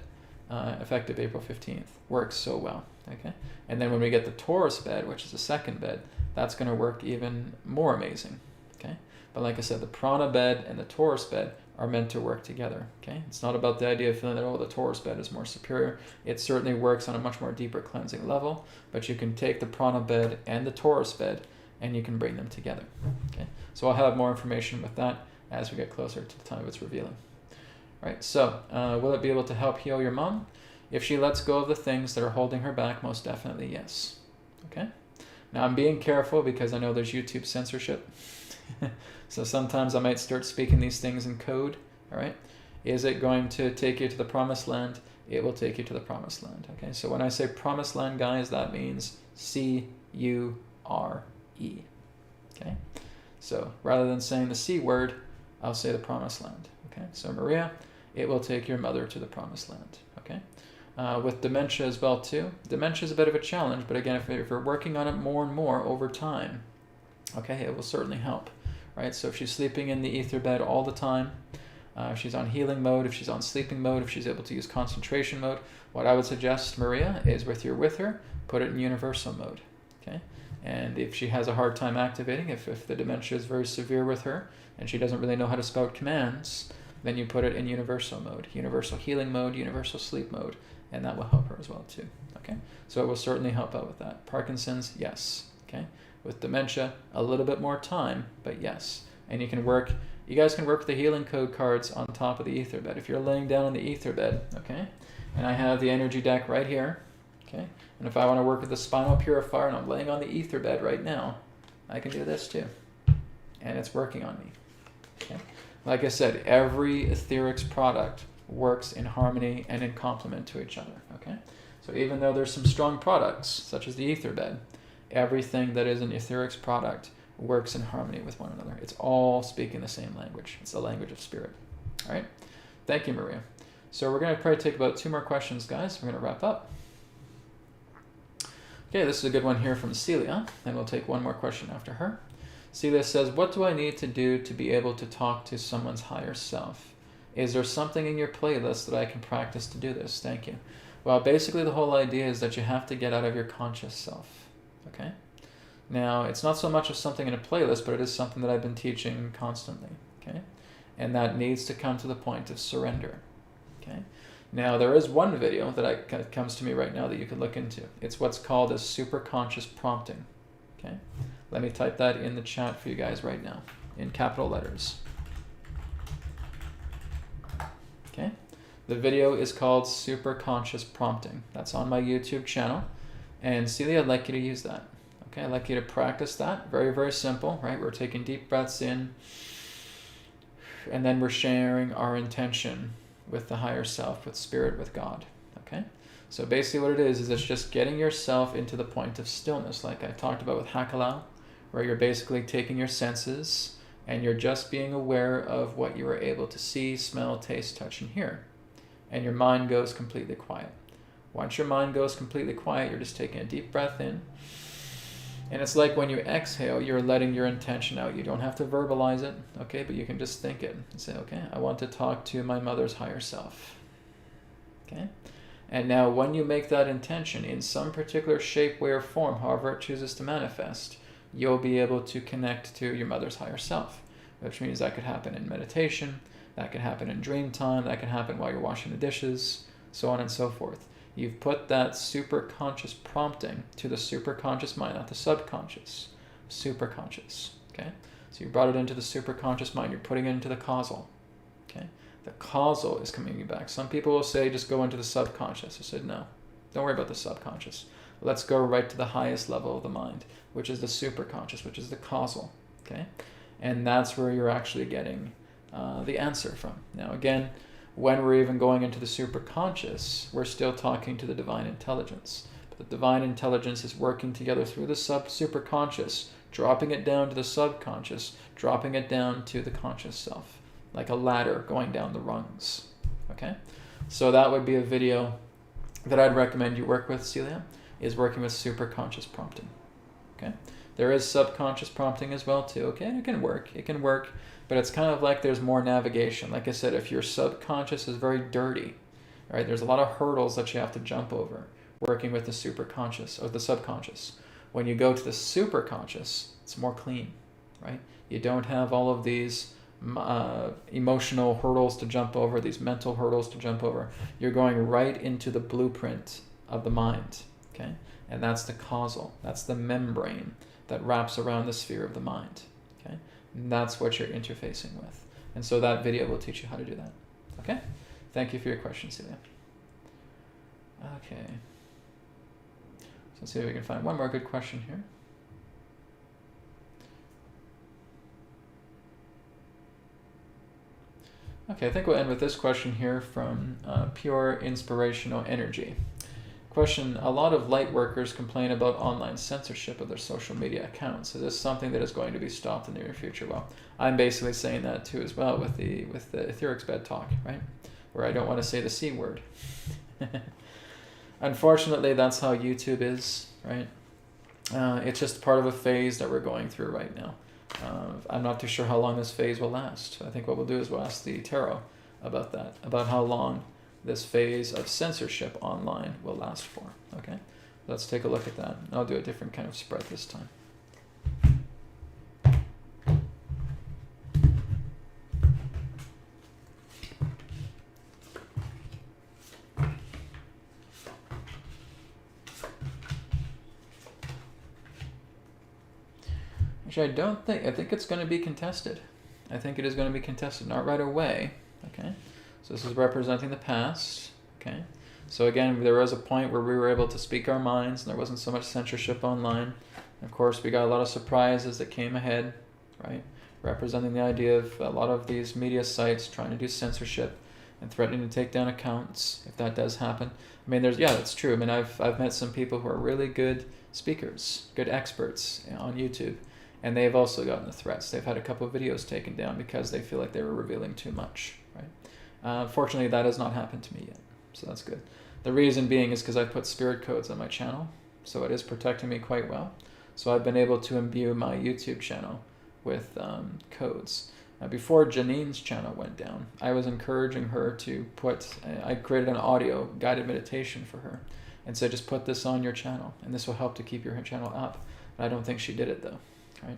Speaker 1: effective April 15th, works so well. Okay, and then when we get the Taurus bed, which is the second bed, that's going to work even more amazing. Okay, but like I said, the prana bed and the Taurus bed are meant to work together. Okay, it's not about the idea of feeling that, oh, the Taurus bed is more superior. It certainly works on a much more deeper cleansing level, but you can take the prana bed and the Taurus bed and you can bring them together. Okay, so I'll have more information with that as we get closer to the time of its revealing. All right, so will it be able to help heal your mom? If she lets go of the things that are holding her back, most definitely yes. Okay, now I'm being careful because I know there's YouTube censorship. So sometimes I might start speaking these things in code. All right, is it going to take you to the promised land? It will take you to the promised land. Okay, so when I say promised land, guys, that means C-U-R-E. Okay, so rather than saying the C word, I'll say the promised land. Okay, so Maria, it will take your mother to the promised land. Okay, with dementia as well too. Dementia is a bit of a challenge, but again, if you're working on it more and more over time, okay, it will certainly help. Right, so if she's sleeping in the ether bed all the time, if she's on healing mode, if she's on sleeping mode, if she's able to use concentration mode, what I would suggest, Maria, is with her, put it in universal mode. Okay, and if she has a hard time activating, if the dementia is very severe with her and she doesn't really know how to spout commands, then you put it in universal mode, universal healing mode, universal sleep mode, and that will help her as well too. Okay, so it will certainly help out with that. Parkinson's, yes. Okay. With dementia, a little bit more time, but yes. And you guys can work with the healing code cards on top of the ether bed. If you're laying down on the ether bed, okay, and I have the energy deck right here, okay, and if I want to work with the spinal purifier and I'm laying on the ether bed right now, I can do this too. And it's working on me. Okay. Like I said, every AetherX product works in harmony and in complement to each other. Okay. So even though there's some strong products, such as the ether bed, everything that is an AetherX product works in harmony with one another. It's all speaking the same language. It's the language of spirit. All right. Thank you, Maria. So we're going to probably take about 2 more questions, guys. We're going to wrap up. Okay, this is a good one here from Celia, and we'll take 1 more question after her. Celia says, what do I need to do to be able to talk to someone's higher self? Is there something in your playlist that I can practice to do this? Thank you. Well, basically the whole idea is that you have to get out of your conscious self, okay? Now, it's not so much of something in a playlist, but it is something that I've been teaching constantly, okay? And that needs to come to the point of surrender, okay? Now, there is one video that comes to me right now that you could look into. It's what's called as superconscious prompting, okay? Let me type that in the chat for you guys right now, in capital letters. Okay? The video is called Superconscious Prompting. That's on my YouTube channel. And Celia, I'd like you to use that. Okay, I'd like you to practice that. Very, very simple, right? We're taking deep breaths in, and then we're sharing our intention with the higher self, with spirit, with God. Okay? So basically what it is it's just getting yourself into the point of stillness, like I talked about with Hakalau, where you're basically taking your senses and you're just being aware of what you are able to see, smell, taste, touch, and hear. And your mind goes completely quiet. Once your mind goes completely quiet, you're just taking a deep breath in. And it's like when you exhale, you're letting your intention out. You don't have to verbalize it, okay? But you can just think it and say, okay, I want to talk to my mother's higher self, okay? And now when you make that intention in some particular shape, way, or form, however it chooses to manifest, you'll be able to connect to your mother's higher self, which means that could happen in meditation, that could happen in dream time, that can happen while you're washing the dishes, so on and so forth. You've put that superconscious prompting to the superconscious mind, not the subconscious, superconscious, okay? So you brought it into the superconscious mind, you're putting it into the causal, okay? The causal is coming you back. Some people will say, just go into the subconscious. I said, no, don't worry about the subconscious. Let's go right to the highest level of the mind, which is the superconscious, which is the causal, okay? And that's where you're actually getting the answer from. Now, again, when we're even going into the superconscious, we're still talking to the divine intelligence. But the divine intelligence is working together through the superconscious, dropping it down to the subconscious, dropping it down to the conscious self, like a ladder going down the rungs, okay? So that would be a video that I'd recommend you work with, Celia, is working with superconscious prompting, okay? There is subconscious prompting as well too, okay? It can work, but it's kind of like there's more navigation. Like I said, if your subconscious is very dirty, right, there's a lot of hurdles that you have to jump over working with the superconscious or the subconscious. When you go to the superconscious, it's more clean, right? You don't have all of these emotional hurdles to jump over, these mental hurdles to jump over. You're going right into the blueprint of the mind, okay? And that's the causal, that's the membrane that wraps around the sphere of the mind, okay? And that's what you're interfacing with. And so that video will teach you how to do that, okay? Thank you for your question, Celia. Okay. So let's see if we can find one more good question here. Okay, I think we'll end with this question here from Pure Inspirational Energy. Question, a lot of light workers complain about online censorship of their social media accounts. Is this something that is going to be stopped in the near future? Well, I'm basically saying that too as well with the AetherX bed talk, right? Where I don't want to say the C word. Unfortunately, that's how YouTube is, right? It's just part of a phase that we're going through right now. I'm not too sure how long this phase will last. I think what we'll do is we'll ask the tarot about that, about how long this phase of censorship online will last for, okay? Let's take a look at that. I'll do a different kind of spread this time. Actually, I think it's going to be contested. I think it is going to be contested, not right away, okay? So this is representing the past, okay? So again, there was a point where we were able to speak our minds and there wasn't so much censorship online. And of course, we got a lot of surprises that came ahead, right? Representing the idea of a lot of these media sites trying to do censorship and threatening to take down accounts if that does happen. I mean, that's true. I mean, I've met some people who are really good speakers, good experts on YouTube, and they've also gotten the threats. They've had a couple of videos taken down because they feel like they were revealing too much, right? Fortunately, that has not happened to me yet, so that's good. The reason being is because I put spirit codes on my channel, so it is protecting me quite well. So I've been able to imbue my YouTube channel with codes. Now, before Janine's channel went down, I was encouraging her to I created an audio guided meditation for her and said, just put this on your channel and this will help to keep your channel up. But I don't think she did it though, right?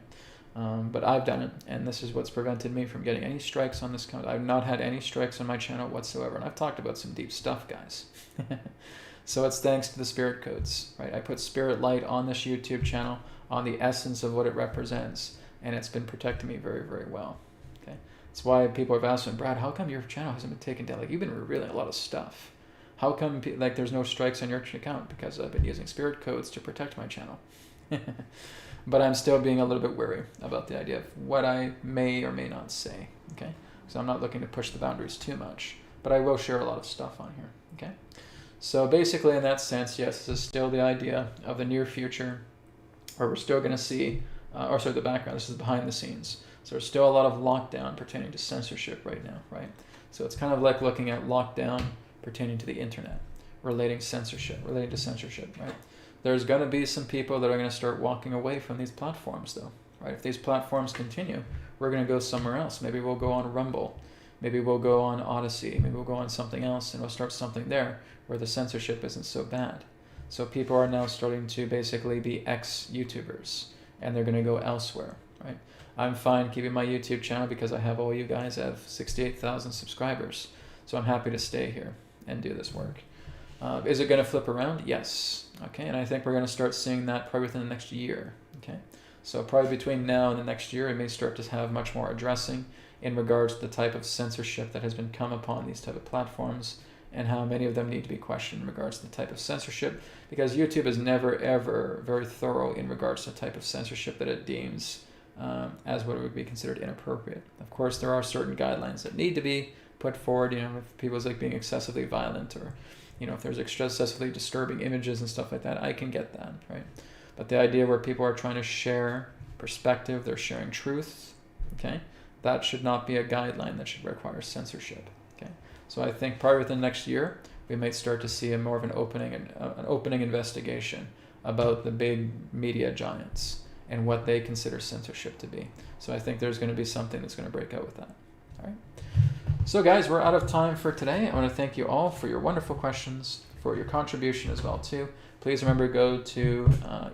Speaker 1: But I've done it, and this is what's prevented me from getting any strikes on this account. I've not had any strikes on my channel whatsoever, and I've talked about some deep stuff, guys. So it's thanks to the spirit codes, right? I put spirit light on this YouTube channel, on the essence of what it represents, and it's been protecting me very, very well. Okay, that's why people have asked me, Brad, how come your channel hasn't been taken down? Like, you've been revealing a lot of stuff. How come like there's no strikes on your account? Because I've been using spirit codes to protect my channel. But I'm still being a little bit wary about the idea of what I may or may not say, okay? So I'm not looking to push the boundaries too much, but I will share a lot of stuff on here, okay? So basically in that sense, yes, this is still the idea of the near future, where we're still going to see, the background, this is behind the scenes. So there's still a lot of lockdown pertaining to censorship right now, right? So it's kind of like looking at lockdown pertaining to the internet, relating to censorship, right? There's going to be some people that are going to start walking away from these platforms, though, right? If these platforms continue, we're going to go somewhere else. Maybe we'll go on Rumble. Maybe we'll go on Odyssey. Maybe we'll go on something else, and we'll start something there where the censorship isn't so bad. So people are now starting to basically be ex-YouTubers, and they're going to go elsewhere, right? I'm fine keeping my YouTube channel because I have all you guys. I have 68,000 subscribers, so I'm happy to stay here and do this work. Is it going to flip around? Yes. Okay, and I think we're going to start seeing that probably within the next year. Okay, so probably between now and the next year, it may start to have much more addressing in regards to the type of censorship that has been come upon these type of platforms and how many of them need to be questioned in regards to the type of censorship, because YouTube is never ever very thorough in regards to the type of censorship that it deems as what would be considered inappropriate. Of course, there are certain guidelines that need to be put forward, you know, if people's like being excessively violent, or you know, if there's excessively disturbing images and stuff like that, I can get that, right? But the idea where people are trying to share perspective, they're sharing truth, okay? That should not be a guideline that should require censorship, okay? So I think probably within the next year, we might start to see more of an opening investigation about the big media giants and what they consider censorship to be. So I think there's going to be something that's going to break out with that, all right? So guys, we're out of time for today. I want to thank you all for your wonderful questions, for your contribution as well too. Please remember to go to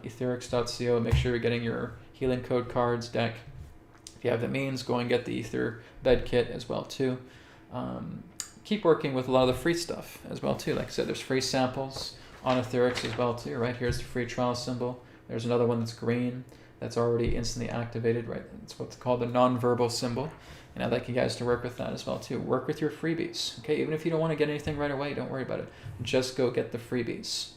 Speaker 1: AetherX.co. Make sure you're getting your healing code cards deck. If you have the means, go and get the Ether bed kit as well too. Keep working with a lot of the free stuff as well too. Like I said, there's free samples on AetherX as well too, right? Here's the free trial symbol. There's another one that's green that's already instantly activated, right? It's what's called the non-verbal symbol. And I'd like you guys to work with that as well too. Work with your freebies, okay? Even if you don't want to get anything right away, don't worry about it. Just go get the freebies.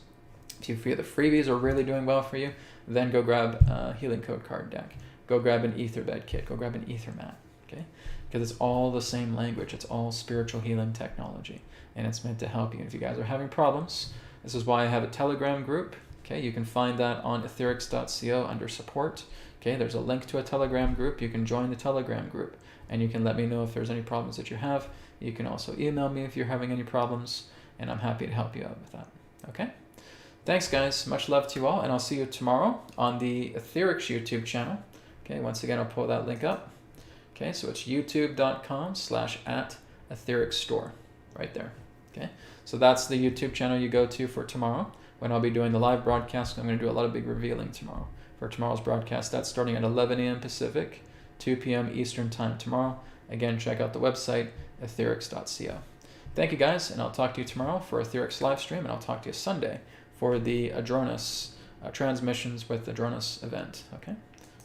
Speaker 1: If you feel the freebies are really doing well for you, then go grab a healing code card deck. Go grab an ether bed kit. Go grab an ether mat, okay? Because it's all the same language. It's all spiritual healing technology, and it's meant to help you. And if you guys are having problems, this is why I have a Telegram group, okay? You can find that on AetherX.co under support, okay? There's a link to a Telegram group. You can join the Telegram group, and you can let me know if there's any problems that you have. You can also email me if you're having any problems, and I'm happy to help you out with that, okay? Thanks, guys. Much love to you all, and I'll see you tomorrow on the AetherX YouTube channel. Okay, once again, I'll pull that link up. Okay, so it's youtube.com/@AetherX store, right there. Okay, so that's the YouTube channel you go to for tomorrow, when I'll be doing the live broadcast. I'm going to do a lot of big revealing tomorrow for tomorrow's broadcast. That's starting at 11 a.m. Pacific, 2 p.m. Eastern time tomorrow. Again, check out the website, AetherX.co. Thank you, guys, and I'll talk to you tomorrow for AetherX live stream, and I'll talk to you Sunday for the Adronis transmissions with Adronis event, okay?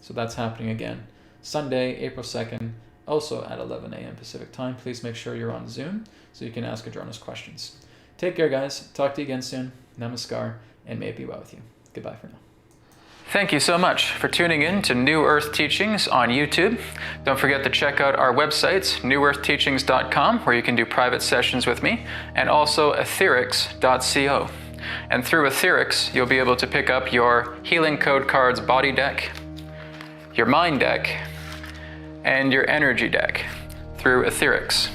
Speaker 1: So that's happening again Sunday, April 2nd, also at 11 a.m. Pacific time. Please make sure you're on Zoom so you can ask Adronis questions. Take care, guys. Talk to you again soon. Namaskar, and may it be well with you. Goodbye for now. Thank you so much for tuning in to New Earth Teachings on YouTube. Don't forget to check out our websites, newearthteachings.com, where you can do private sessions with me, and also AetherX.co. And through AetherX, you'll be able to pick up your Healing Code Cards body deck, your mind deck, and your energy deck through AetherX.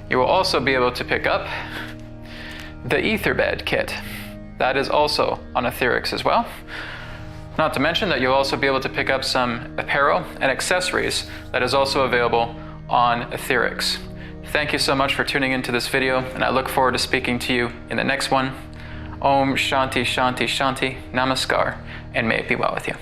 Speaker 1: You will also be able to pick up the Ether Bed kit. That is also on AetherX as well. Not to mention that you'll also be able to pick up some apparel and accessories that is also available on AetherX. Thank you so much for tuning into this video, and I look forward to speaking to you in the next one. Om Shanti Shanti Shanti Namaskar, and may it be well with you.